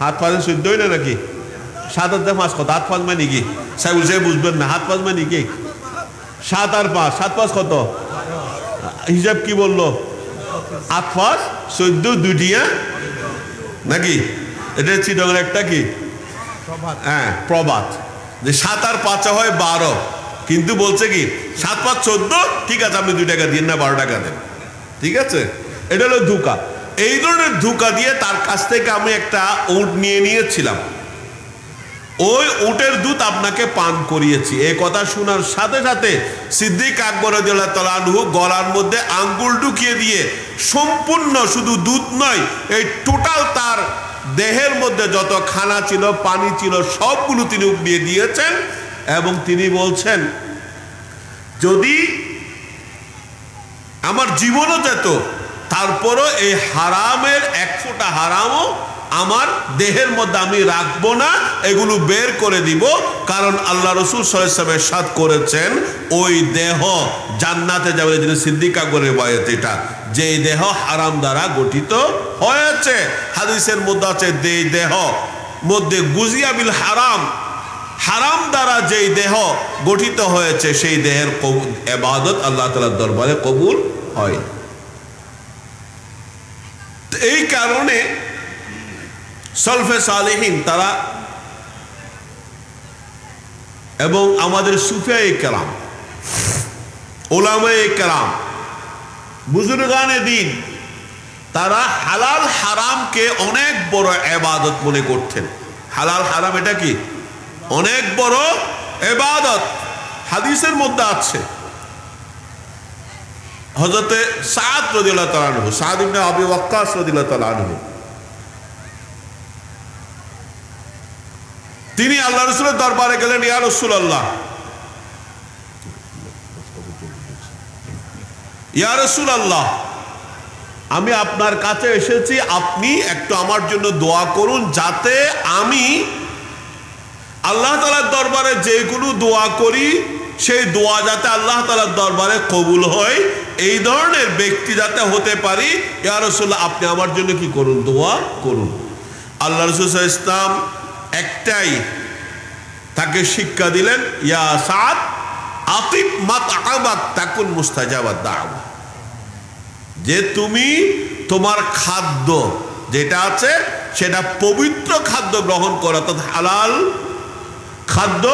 Speaker 2: হাত পা 14 না নাকি 7 কত হাত পাঁচ মানে কি সাহেব বুঝবেন না, হাত পাঁচ মানে কি 7 আর 5 7 5 কত হিসাব কি বললো 8 5 14 দুটিয়া নাকি, এটা চিটংয়ের একটা কি হ্যাঁ প্রবাদ যে 7 আর 5 হয় 12, কিন্তু বলছে কি 7 5 14, ঠিক আছে আপনি 2 টাকা দিন না 12 টাকা দেন, ঠিক আছে। এটা হলো ধোঁকা। এই ধরনের ধোঁকা দিয়ে তার কাছ থেকে আমি একটা উট নিয়েছিলাম, ওই উটের দুধ আপনাকে পান করিয়েছি। এই কথা শোনার সাথে সাথে সিদ্দিক আকবর রাদিয়াল্লাহু তাআলা আনহু গলার মধ্যে আঙ্গুল ঢুকিয়ে দিয়ে সম্পূর্ণ শুধু দুধ নয়, এই টোটাল তার দেহের মধ্যে যত খানা ছিল পানি ছিল সবগুলো তিনি উগলিয়ে দিয়েছেন এবং তিনি বলছেন যদি আমার জীবনও যেত তারপরও এই হারামের 1 ফোঁটা হারামও আমার দেহের মধ্যে আমি রাখবো না, এগুলো বের করে দিব। কারণ আল্লাহ রাসূল সাল্লাল্লাহু আলাইহি ওয়াসাল্লাম ইরশাদ করেছেন ওই দেহ জান্নাতে যাবে, যিনি সিদ্দিক আকবরের বয়াত, এটা যে দেহ হারাম দ্বারা গঠিত হয়েছে। হাদিসের মধ্যে আছে যে দেহ মধ্যে গুজিয়া বিল হারাম, হারাম দ্বারা যেই দেহ গঠিত হয়েছে সেই দেহের ইবাদত আল্লাহ তাআলার দরবারে কবুল হয়। এই কারণে সলফে সালেহিন তারা এবং আমাদের সুফিয়ায়ে কেরাম, উলামায়ে কেরাম, বুজুর্গানে দ্বীন, তারা হালাল হারামকে অনেক বড় ইবাদত মনে করতেন। হালাল হারাম এটা কি অনেক বড় ইবাদত। হাদিসের মধ্যে আছে হযরতে সাদ রাদিয়াল্লাহু তাআলা আনহু, সাদ ইবনে আবি ওয়াক্কাস রাদিয়াল্লাহু তাআলা আনহু, তিনি আল্লাহ রাসূলের দরবারে গেলেন, ইয়া রাসূলুল্লাহ, ইয়া রাসূলুল্লাহ, আমি আপনার কাছে এসেছি, আপনি একটু আমার জন্য দোয়া করুন যাতে আমি আল্লাহ তাআলার দরবারে যে কোনো দোয়া করি সেই দোয়া যাতে আল্লাহ তাআলার দরবারে কবুল হয়, এই ধরনের ব্যক্তি যাতে হতে পারি। ইয়া রাসূলুল্লাহ, আপনি আমার জন্য কি করুন, দোয়া করুন। আল্লাহ রাসূল সাল্লাল্লাহু আলাইহি ওয়াসাল্লাম একটাই তাকে শিক্ষা দিলেন, ইয়া সাদ আতিব মাতআবাক তাকুন মুস্তাজাবাদ দাওয়া, যে তুমি তোমার খাদ্য যেটা আছে সেটা পবিত্র খাদ্য গ্রহণ করো, অর্থাৎ হালাল খাদ্য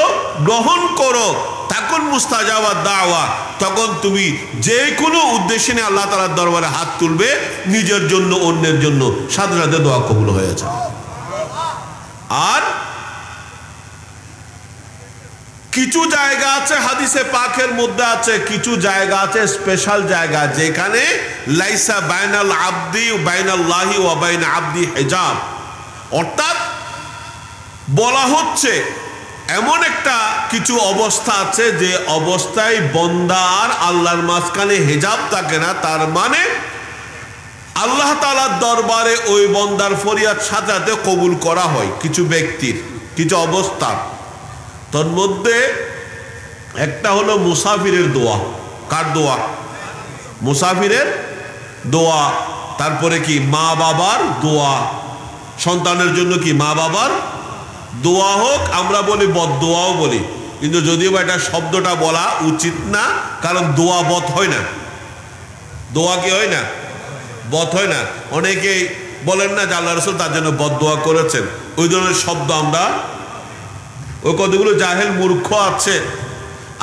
Speaker 2: গ্রহণ করো, তাকুন মুস্তাজাবাদ দাওয়া, তখন তুমি যে কোনো উদ্দেশ্যে নিয়ে আল্লাহ তাআলার দরবারে হাত তুলবে, নিজের জন্য অন্যের জন্য, সাথে সাথে দোয়া কবুল হয়ে যাবে। আর কিছু জায়গা আছে হাদিসে পাকের মধ্যে আছে, কিছু জায়গা আছে স্পেশাল জায়গা যেখানে লাইসা বাইনাল আবদি বাইনাল্লাহি ওয়া বাইনা আবদি হিজাব, অর্থাৎ বলা হচ্ছে এমন একটা কিছু অবস্থা আছে যে অবস্থায় বান্দা আর আল্লাহর মাঝখানে হিজাব থাকে না। তার মানে আল্লাহ তাআলার দরবারে ওই বান্দার ফরিয়াদ সাথে সাথে কবুল করা হয় কিছু ব্যক্তির কিছু অবস্থা। তার মধ্যে একটা হলো মুসাফিরের দোয়া। কার দোয়া? মুসাফিরের দোয়া। তারপরে কি মা বাবার দোয়া, সন্তানের জন্য কি মা বাবার দোয়া হোক, আমরা বলি বদদোয়াও বলি, কিন্তু যদিও এটা শব্দটা বলা উচিত না, কারণ দোয়া বদ হয় না। দোয়া কি হয় না? বদ হয় না। অনেকেই বলেন না যে আল্লাহ রাসূল তার জন্য বদদোয়া করেছেন, ওই ধরনের শব্দ আমরা, ওই কতগুলো জাহেল মূর্খ আছে,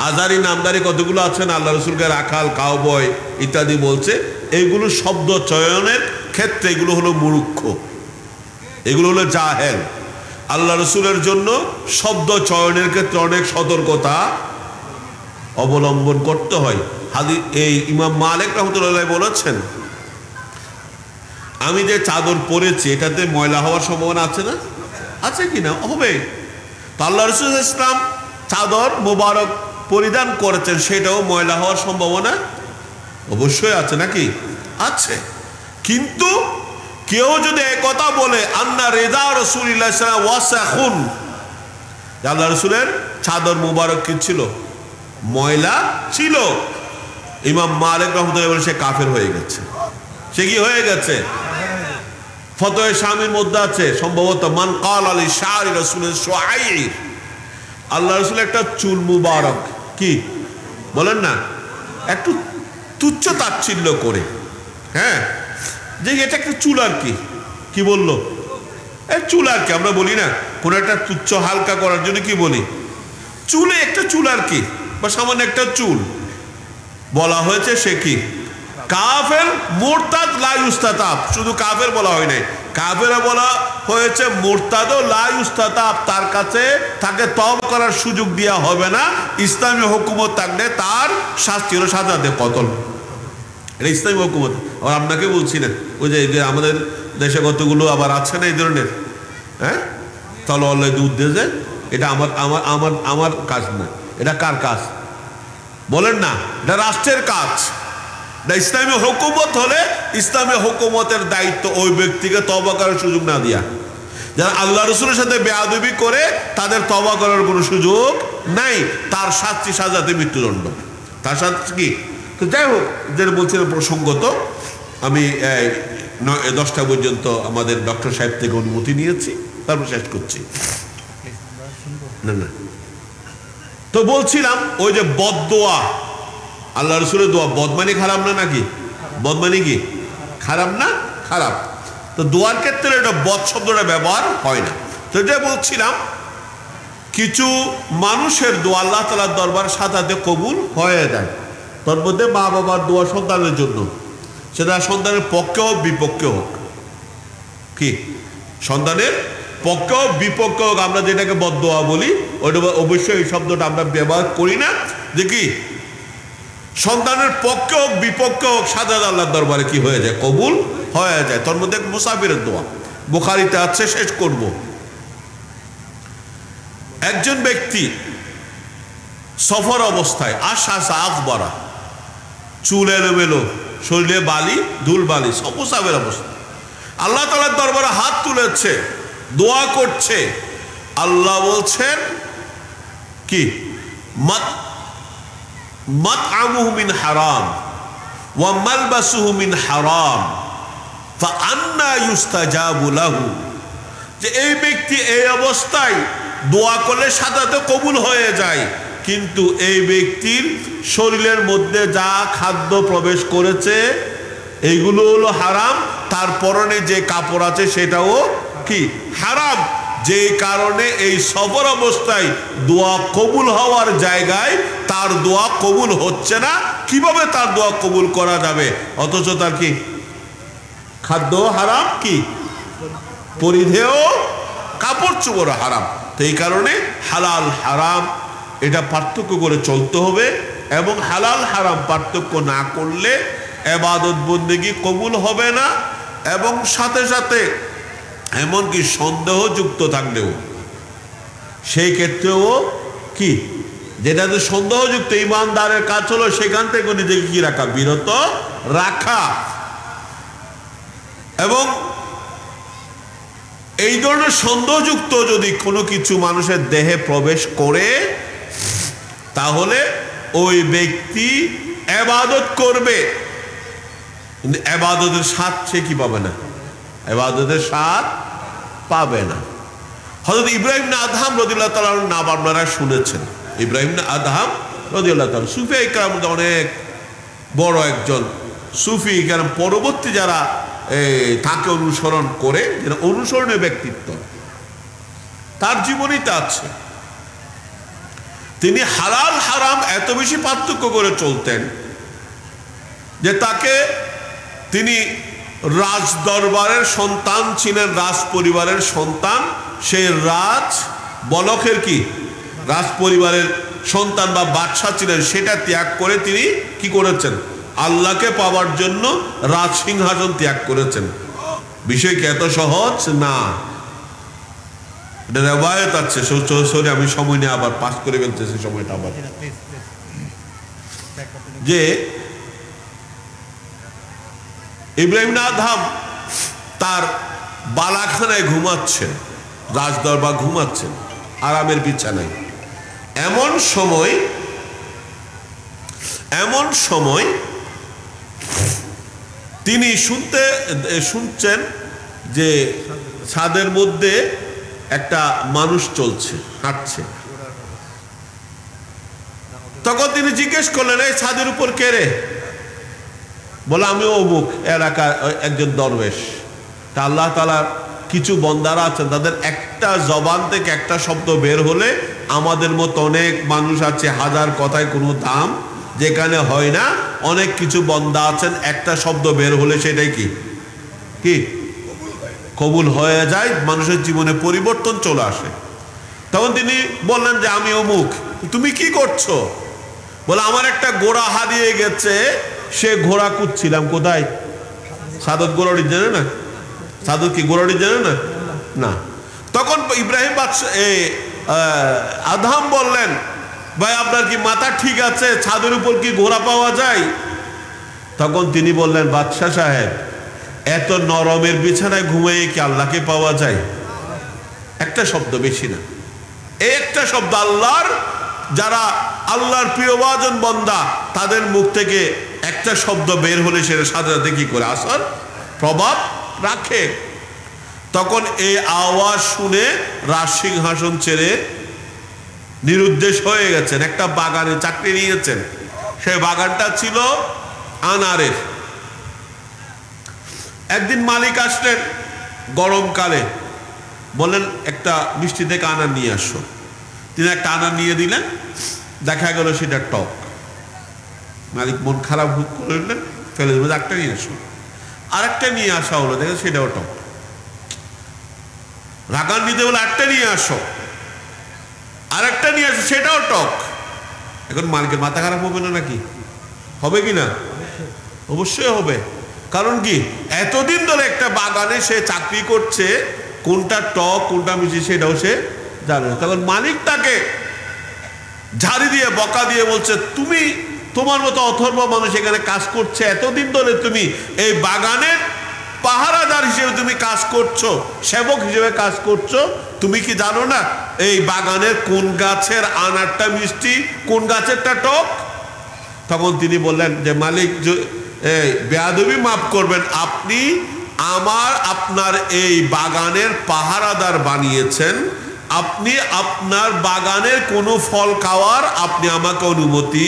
Speaker 2: আজারি নামদারি কতগুলো আছেন, আল্লাহ রাসূলকে রাখাল, কাউবয় ইত্যাদি বলছে, এইগুলো শব্দ চয়নের ক্ষেত্রে এগুলো হলো মূর্খ, এগুলো হলো জাহেল। আল্লাহ রাসূলের জন্য শব্দ চয়নের ক্ষেত্রে অনেক সতর্কতা অবলম্বন করতে হয়। এই ইমাম মালিক রাহমাতুল্লাহ বলেছেন, আমি যে চাদর পরেছি এটাতে ময়লা হওয়ার সম্ভাবনা আছে না? আছে কি না? হবে। তো আল্লাহ রাসূল ইসলাম চাদর মোবারক পরিধান করেছেন সেটাও ময়লা হওয়ার সম্ভাবনা অবশ্যই আছে নাকি? আছে। কিন্তু কেউ যদি এই কথা বলে আন্না রেদা রাসূলিল্লাহ সাল্লাল্লাহু আলাইহি ওয়াসাখুন, আল্লাহ রাসূলের চাদর মোবারক কি ছিল? ময়লা ছিল। ইমাম মালিক রাহমাতুল্লাহ বলেন সে কাফের হয়ে গেছে। সে কি হয়ে গেছে? ফতোয়া শামির মধ্যে আছে সম্ভবত মান কাল আলী শাহরি রাসূলের শুআইর, আল্লাহ রাসূল একটা চুল মুবারক কি বলেন না একটু তুচ্ছ তাচ্ছিল্য করে, হ্যাঁ, যে এটা একটা চুল আর কি বললো চুল আর কি, আমরা বলি না কোন একটা তুচ্ছ হালকা করার জন্য কি বলি চুলে একটা চুল আর কি, বা সামান্য একটা চুল বলা হয়েছে। সে কি কাফের মুরতাদ লা ইউস্তাতাব, শুধু কাফের বলা হয় নাই, কাফের বলা হয়েছে মুরতাদও লা ইউস্তাতাব, তার কাছে তাকে তওবা করার সুযোগ দেওয়া হবে না। ইসলামী হুকুমত থাকলে তার শাস্তি হলো সাজাতে কতল, এটা ইসলামী হুকুমত। আর আপনাকে বলছি না ওই যে আমাদের দেশে কতগুলো আবার আছে না এই ধরনের, হ্যাঁ, তলোয়ার দুধ দিয়ে যে এটা আমার আমার আমার আমার কাজ না, এটা কার কাজ বলেন না? এটা রাষ্ট্রের কাজ। ইসলামী হুকুমত হলে ইসলামী হুকুমতের দায়িত্ব ওই ব্যক্তিকে তওবা করার সুযোগ না দিয়া। যারা আল্লাহ রাসূলের সাথে বেয়াদবি করে তাদের তওবা করার কোনো সুযোগ নাই, তার শাস্তি সাজাতে মৃত্যুদণ্ড, তার শাস্তি কি। তো যাই হোক, যেটা বলছিলাম প্রসঙ্গত, আমি 10টা পর্যন্ত আমাদের ডক্টর সাহেব থেকে অনুমতি নিয়েছি, তারপর শেষ করছি। না তো বলছিলাম ওই যে বদদোয়া, আল্লাহ রাসূলের দোয়া, বদমানি খারাপ না নাকি? বদমানি কি খারাপ না? খারাপ। তো দোয়ার ক্ষেত্রে এটা বদ শব্দটা ব্যবহার হয় না। তো এটা বলছিলাম কিছু মানুষের দোয়া আল্লাহ তাআলার দরবার সাথে কবুল হয়ে যায়। তার মধ্যে মা বাবার দোয়া সন্তানের জন্য, সেটা সন্তানের পক্ষে হোক বিপক্ষে হোক, কি সন্তানের পক্ষে হোক বিপক্ষে হোক, আমরা যেটাকে বদদোয়া বলি ওটা অবশ্যই এই শব্দটা আমরা ব্যবহার করি না। যে কি সন্তানের পক্ষে হোক বিপক্ষে হোক সাথে আল্লাহর দরবারে কি হয়ে যায়? কবুল হয়ে যায়। তার মধ্যে মুসাফিরের দোয়া বুখারীতে আছে, শেষ করব। একজন ব্যক্তি সফর অবস্থায় আশাসা আকবরা, চুল এলোমেলো, শরীরে বালি ধুল বালি, মুসাফির অবস্থা, আল্লাহ তাআলার দরবারে হাত তুলেছে, দোয়া করছে। আল্লাহ বলছেন কি মাতআমুহু মিন হারাম ওয়া মালবাসুহু মিন হারাম ফাআন্না ইউস্তাজাবু লাহু, যে এই ব্যক্তি এই অবস্থায় দোয়া করলে সাথে কবুল হয়ে যায়, কিন্তু এই ব্যক্তির শরীরের মধ্যে যা খাদ্য প্রবেশ করেছে এইগুলো হলো হারাম, তার পরনে যে কাপড় আছে সেটাও কি হারাম। যে কারণে এই সফর অবস্থায় দোয়া কবুল হওয়ার জায়গায় তার দোয়া কবুল হচ্ছে না। কিভাবে তার দোয়া কবুল করা যাবে? অথচ তার কি খাদ্য হারাম, কি পরিধেয় কাপড় চোপড় হারাম। তো এই কারণে হালাল হারাম এটা পার্থক্য করে চলতে হবে, এবং হালাল হারাম পার্থক্য না করলে ইবাদত বন্দেগী কবুল হবে না। এবং সাথে সাথে এমনকি সন্দেহযুক্ত থাকলেও সেই ক্ষেত্রেও কি, যেটাতে সন্দেহযুক্ত ইমানদারের কাজ হলো সেখান থেকে নিজেকে কি রাখা, বিরত রাখা। এবং এই ধরনের সন্দেহযুক্ত যদি কোনো কিছু মানুষের দেহে প্রবেশ করে তাহলে ওই ব্যক্তি ইবাদত করবে, কিন্তু ইবাদতের স্বাদ সে কি পাবে না, ইবাদতের স্বাদ পাবে না। হযরত ইব্রাহিম ইবনে আদহাম রাদিয়াল্লাহু তাআলার নাম আপনারা শুনেছেন। ইব্রাহিম ইবনে আদহাম রাদিয়াল্লাহু তাআলা সুফি ইকরাম, অনেক বড় একজন সুফি ইকরাম, পরবর্তী যারা তাকে অনুসরণ করে, যেটা অনুসরণীয় ব্যক্তিত্ব, তার জীবনীতে আছে। তিনি হালাল হারাম এত বেশি পার্থক্য করে চলতেন যে তাকে, তিনি রাজ দরবারের সন্তান ছিলেন, রাজ পরিবারের সন্তান, সেই রাজ বলখের কি রাজ পরিবারের সন্তান বা বাদশা ছিলেন, সেটা ত্যাগ করে তিনি কি করেছেন? আল্লাহকে পাওয়ার জন্য রাজ সিংহাসন ত্যাগ করেছেন। বিষয় কি এত সহজ না? এটা রেওয়ায়ত আছে। সরি আমি সময় নিয়ে আবার পাস করে ফেলতেছি সময়টা আবার, যে ইব্রাহিম আদহাম তার বালাখানায় ঘুমাচ্ছেন, রাজদরবার ঘুমাচ্ছেন আরামের বিছানায়। এমন সময় তিনি শুনছেন যে ছাদের মধ্যে একটা মানুষ চলছে, হাঁটছে। তখন তিনি জিজ্ঞেস করলেন, এই ছাদের উপর কে রে? বলে, আমি অমুক এলাকার একজন দরবেশ। তা আল্লাহ তাআলার কিছু বন্দারা আছেন, তাদের একটা জবান থেকে একটা শব্দ বের হলে আমাদের মতো অনেক মানুষ আছে, হাজার কথায় কোনো দাম যেখানে হয় না, অনেক কিছু বন্দা আছেন একটা শব্দ বের হলে সেটাই কি কবুল হয়ে যায়, মানুষের জীবনে পরিবর্তন চলে আসে। তখন তিনি বললেন যে আমি অমুক, তুমি কি করছো? বলে, আমার একটা ঘোড়া হারিয়ে গেছে, সে ঘোড়া কুদছিলাম। কোথায়? সাদত গোড়াড়ি জানে না? সাদত কি গোড়াড়ি জানে না? না। তখন ইব্রাহিম আদহাম বললেন, ভাই আপনার কি মাথা ঠিক আছে? ছাদের উপর কি ঘোড়া পাওয়া যায়? তখন তিনি বললেন, বাদশাহ সাহেব, এত নরমের বিছানায় ঘুমিয়ে কি আল্লাহকে পাওয়া যায়? একটা শব্দ, বেশি না, এই একটা শব্দ। যারা আল্লাহর প্রিয়ভাজন বান্দা, তাদের মুখ থেকে একটা শব্দ বের হলে সেটা সাথে সাথে কি করে আসর প্রভাব রাখে। তখন এই আওয়াজ শুনে রাজসিংহাসন ছেড়ে নিরুদ্দেশ হয়ে গেছেন, একটা বাগানে চাকরি নিয়েছেন। সেই বাগানটা ছিল আনারের। একদিন মালিক আসলেন গরমকালে, বললেন একটা মিষ্টি থেকে আনার নিয়ে আসো। তিনি একটা আনার নিয়ে দিলেন, দেখা গেল সেটা টক। মালিক মন খারাপ করলেন, ফেলে দেবেন, একটা নিয়ে আসো। আরেকটা নিয়ে আসা হলো, দেখেন সেটাও টক। রাগান নিতে বলে একটা নিয়ে আসো, আরেকটা নিয়ে আসো, সেটাও টক। এখন মালিকের মাথা খারাপ হবে না নাকি? হবে কি না? অবশ্যই হবে। কারণ কি, এতদিন ধরে একটা বাগানে সে চাকরি করছে, কোনটা টক কোনটা মিষ্টি সেটাও সে জানে না। তখন মালিক তাকে ঝাড়ি দিয়ে বকা দিয়ে বলছে, তুমি তোমার মতো অথর্ব মানুষ এখানে কাজ করছে, এতদিন ধরে তুমি এই বাগানের পাহারাদার হিসেবে তুমি কাজ করছো, সেবক হিসেবে কাজ করছো, তুমি কি জানো না এই বাগানের কোন গাছের আনারটা মিষ্টি, কোন গাছেরটা টক? তখন তিনি বললেন যে মালিক, বেয়াদবি মাফ করবেন, আপনি আপনার এই বাগানের পাহারাদার বানিয়েছেন, আপনি আপনার বাগানের কোনো ফল খাওয়ার আপনি আমাকে অনুমতি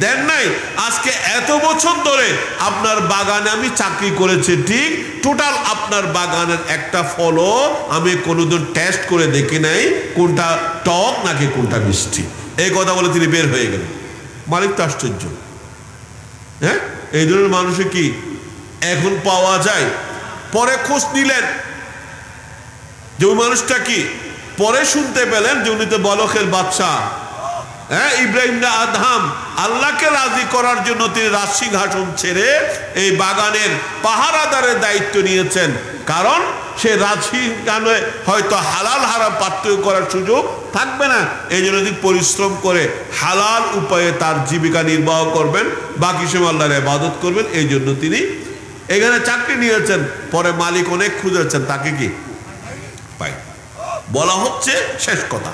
Speaker 2: দেন নাই। আজকে এত বছর ধরে আপনার বাগানে আমি চাকরি করেছি, ঠিক টোটাল আপনার বাগানের একটা ফলও আমি কোনোদিন টেস্ট করে দেখি নাই কোনটা টক নাকি কোনটা মিষ্টি। এই কথা বলে তিনি বের হয়ে গেলেন। মালিক তো আশ্চর্য, হ্যাঁ, এই ধরনের মানুষে কি এখন পাওয়া যায়? পরে খোঁজ নিলেন যে ওই মানুষটা কি, পরে শুনতে পেলেন যে উনি তো বলখের বাদশাহ, হ্যাঁ, ইব্রাহিম আদহাম। আল্লাহকে রাজি করার জন্য তিনি রাজসিংহাসন ছেড়ে এই বাগানের পাহারাদারের দায়িত্ব নিয়েছেন। কারণ সে রাজসিংহাসনে হয়তো হালাল হারাম পার্থক্য করার সুযোগ থাকবে না, এই জন্য তিনি পরিশ্রম করে হালাল উপায়ে তার জীবিকা নির্বাহ করবেন, বাকি সময় আল্লাহর ইবাদত করবেন। এই জন্য তিনি এখানে চাকরি নিয়েছেন। পরে মালিক অনেক খুঁজেছেন, তাকে কি পাই বলা হচ্ছে। শেষ কথা,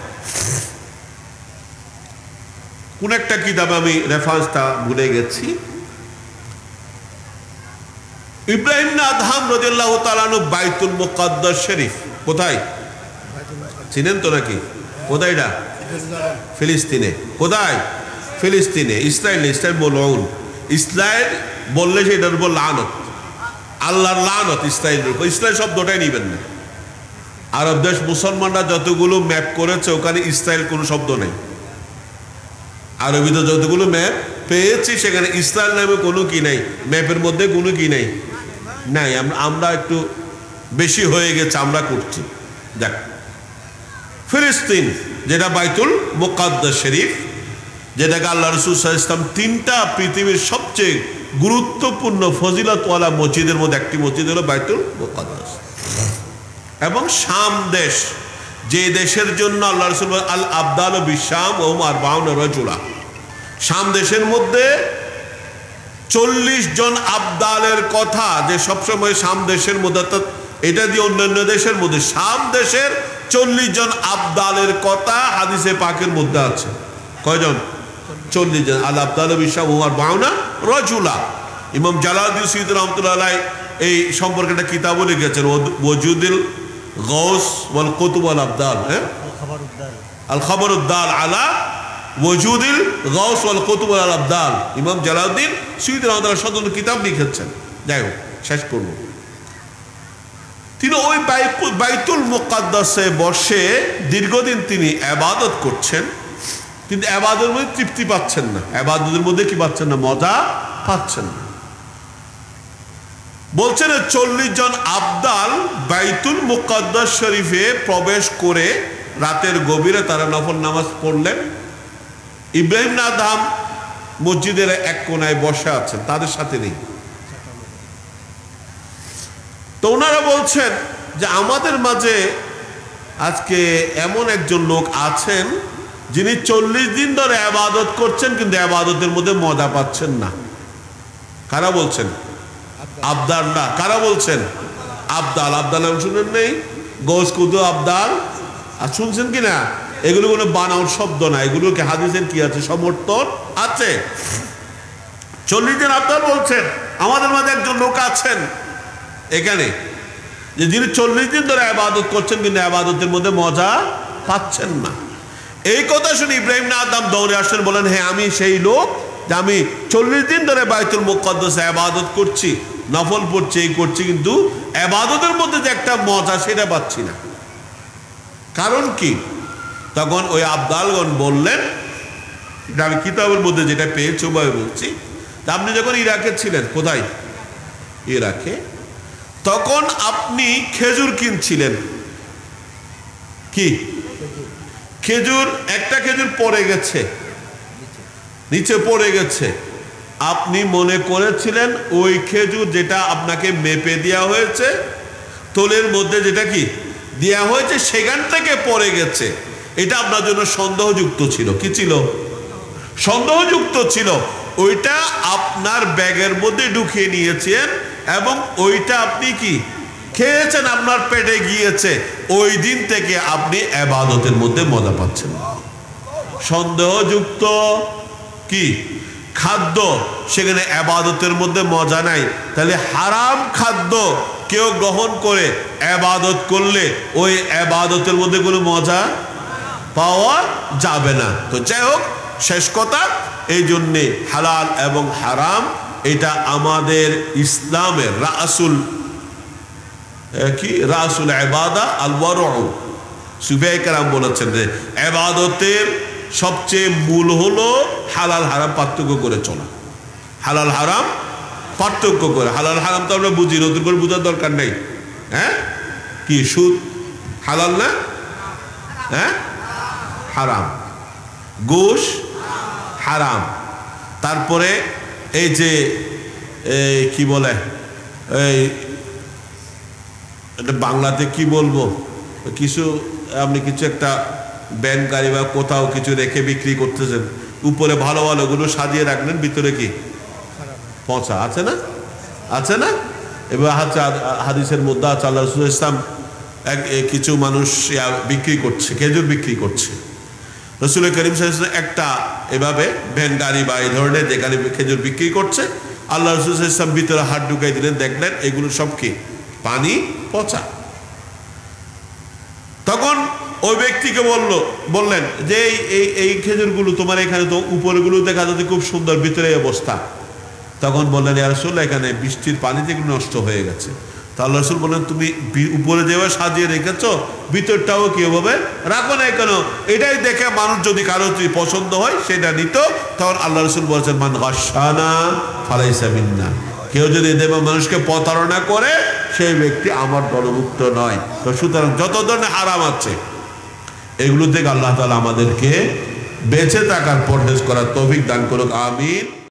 Speaker 2: কোন একটা কিতাবে আমি রেফারেন্সটা ভুলে গেছি। ইব্রাহিম আদহাম রাদিয়াল্লাহু তাআলা আনহু বাইতুল মুকাদ্দাস শরীফ কোথায় চিনেন তো নাকি? কোথায় এটা? ফিলিস্তিনে। কোথায়? ফিলিস্তিনে। ইসরায়েল, ইসরায়েল বলুন, ইসরায়েল বললে সেটার উপর লানত, আল্লাহর লানত ইসরায়েলের উপর। ইসরায়েল শব্দটাই নিবেন না। আরব দেশ মুসলমানরা যতগুলো ম্যাপ করেছে ওখানে ইসরায়েল কোনো শব্দ নেই। আরবিতে যতগুলো ম্যাপ পেয়েছি সেখানে ইসরায়েল নামে কোনো কি নেই, ম্যাপের মধ্যে কোনো কি নেই, নাই। আমরা একটু বেশি হয়ে গেছে, আমরা করছি। দেখ, ফিলিস্তিন যেটা বাইতুল মুকাদ্দাস শরীফ, যেটাকে আল্লাহ রাসূল সাল্লাল্লাহু আলাইহি ওয়াসাল্লাম তিনটা পৃথিবীর সবচেয়ে গুরুত্বপূর্ণ ফজিলতওয়ালা মসজিদের মধ্যে একটি মসজিদ হলো বাইতুল মুকাদ্দাস। এবং শাম দেশ, যে দেশের জন্য আল্লাহ রাসূল আল আবদাল বিশাম ওহুম আরবাউনা রাজুলা, শাম দেশের মধ্যে 40 জন আবদালের কথা, যে সবসময় শাম দেশের মধ্যে, এটা দিয়ে অন্যান্য দেশের মধ্যে শাম দেশের 40 জন আবদালের কথা হাদিসে পাকের মধ্যে আছে। কয়জন? 40 জন। আল আবদাল বিশাম ওহুম আরবাউনা রাজুলা। ইমাম জালালউদ্দিন সুয়ুতী রাহমাতুল্লাহ আলাইহি এই সম্পর্কে একটা কিতাবও লিখেছেন, ওয়াজুদুল গাউস ওয়াল কুতুব ওয়াল আবদাল, আল খবরুদ্দাল আলা ওয়াজুদুল গাউস ওয়াল কুতুব ওয়াল আবদাল। ইমাম জালালউদ্দিন সুয়ুতী রাহমাতুল্লাহ স্বতন্ত্র কিতাব লিখেছেন। যাই হোক, শেষ করব। তিনি ওই বাইতুল মুকাদ্দাসে বসে দীর্ঘদিন তিনি ইবাদত করছেন, কিন্তু ইবাদতের মধ্যে তৃপ্তি পাচ্ছেন না। ইবাদতের মধ্যে কি পাচ্ছেন না? মজা পাচ্ছেন না। বলছেন 40 জন আবদাল বাইতুল মুকাদ্দাস শরীফে প্রবেশ করে রাতের গভীরে তারা নফল নামাজ পড়লেন। ইব্রাহিম আদহাম মসজিদের এক কোনায় বসে আছেন, তাদের সাথে নেই। তো ওনারা বলছেন যে আমাদের মাঝে আজকে এমন একজন লোক আছেন যিনি 40 দিন ধরে ইবাদত করছেন, কিন্তু ইবাদতের মধ্যে মজা পাচ্ছেন না। কারা বলছেন? আবদাল না। কারা বলছেন? আবদাল। আবদাল নাম শুনেন নেই? গৌস কুতু আবদাল আর শুনছেন কিনা? এগুলো কোনো বানাওয়ার শব্দ না, এগুলোকে হাদিসের কি আছে? সমর্থন আছে। 40 জন আবদাল বলছেন আমাদের মাঝে একজন লোক আছেন এখানে, যে যিনি 40 দিন ধরে ইবাদত করছেন, কিন্তু ইবাদতের মধ্যে মজা পাচ্ছেন না। এই কথা শুনে ইব্রাহিম আদহাম দৌড়ে আসেন, বলেন হ্যাঁ আমি সেই লোক, যে আমি 40 দিন ধরে বাইতুল মুকাদ্দাসে ইবাদত করছি, নফল পড়ছি, এই করছি, কিন্তু ইবাদতের মধ্যে যে একটা মজা সেটা পাচ্ছি না। কারণ কি? তখন ওই আবদালগণ বললেন, আমি কিতাবের মধ্যে যেটা পেয়েছি ওভাবে বলছি, আপনি যখন ইরাকে ছিলেন, কোথায়? ইরাকে, তখন আপনি খেজুর কিনছিলেন। কি খেজুর? একটা খেজুর পড়ে গেছে, নিচে পড়ে গেছে। আপনি মনে করেছিলেন ওই খেজুর যেটা আপনাকে মেপে দেওয়া হয়েছে, তোলের মধ্যে যেটা কি দেওয়া হয়েছে, সেখান থেকে পড়ে গেছে। এটা আপনার জন্য সন্দেহযুক্ত ছিল। কি ছিল? সন্দেহযুক্ত ছিল। ওইটা আপনার ব্যাগের মধ্যে ঢুকিয়ে নিয়েছেন এবং ওইটা আপনি কি খেয়েছেন, আপনার পেটে গিয়েছে। ওই দিন থেকে আপনি ইবাদতের মধ্যে মজা পাচ্ছেন। সন্দেহযুক্ত কি খাদ্য, সেখানে ইবাদতের মধ্যে মজা নাই। তাহলে হারাম খাদ্য কেউ গ্রহণ করে ইবাদত করলে ওই ইবাদতের মধ্যে কোনো মজা পাওয়া যাবে না। তো যাই হোক, শেষ কথা, এই জন্যে হালাল এবং হারাম এটা আমাদের ইসলামের রাসুল কি রাসুল ইবাদা আল ওয়ারউ। সুফিয়ায়ে কেরাম বলেছেন যে ইবাদতের সবচেয়ে মূল হলো হালাল হারাম পার্থক্য করে চলা। হালাল হারাম পার্থক্য করে। হালাল হারাম তো আমরা বুঝি, নতুন করে বোঝার দরকার নেই। হ্যাঁ, কি সুদ হালাল না? হ্যাঁ, হারাম। ঘুষ হারাম। তারপরে এই যে কি বলে, এই এটা বাংলাতে কি বলবো, কিছু আপনি কিছু একটা ব্যাংক গাড়ি বা কোথাও কিছু রেখে বিক্রি করতেছেন, উপরে ভালো ভালোগুলো সাজিয়ে রাখলেন, ভিতরে কি পচা আছে না? আছে না? এবার হাদিসের মধ্যে আছে আল্লাহ রাসূল ইসলাম কিছু মানুষ বিক্রি করছে, খেজুর বিক্রি করছে। রাসূল করিম সাল্লাল্লাহু আলাইহি ওয়াসাল্লাম একটা এভাবে ভ্যান গাড়ি বা এই ধরনের যেখানে খেজুর বিক্রি করছে, আল্লাহ রাসূল সাল্লাল্লাহু আলাইহি ওয়াসাল্লাম ভিতরে হাত ঢুকাই দিলেন, দেখলেন এগুলো সব কি পানি, পচা। তখন ওই ব্যক্তিকে বললেন যে এই খেজুরগুলো তোমার এখানে তো উপরেগুলো দেখা যাচ্ছে খুব সুন্দর, ভিতরে এই অবস্থা। তখন বললেন ইয়া রাসূলুল্লাহ, এখানে বৃষ্টির পানিতে এগুলো নষ্ট হয়ে গেছে। তা আল্লাহ রাসূল বললেন, তুমি উপরে যেভাবে সাজিয়ে রেখেছ ভিতরটাও কি হবে রাখো না কেন? এটাই দেখে মানুষ যদি কারো পছন্দ হয় সেটা নিত। তখন আল্লাহ রাসূল বলছেন, মান গাশশানা ফালাইসা মিন্না, কেউ যদি দেবে মানুষকে প্রতারণা করে সেই ব্যক্তি আমার দলভুক্ত নয়। তো সুতরাং যত ধরনের হারাম আছে এগুলো থেকে আল্লাহ তাআলা আমাদেরকে বেঁচে থাকার পরহেজ করার তৌফিক দান করুক। আমিন।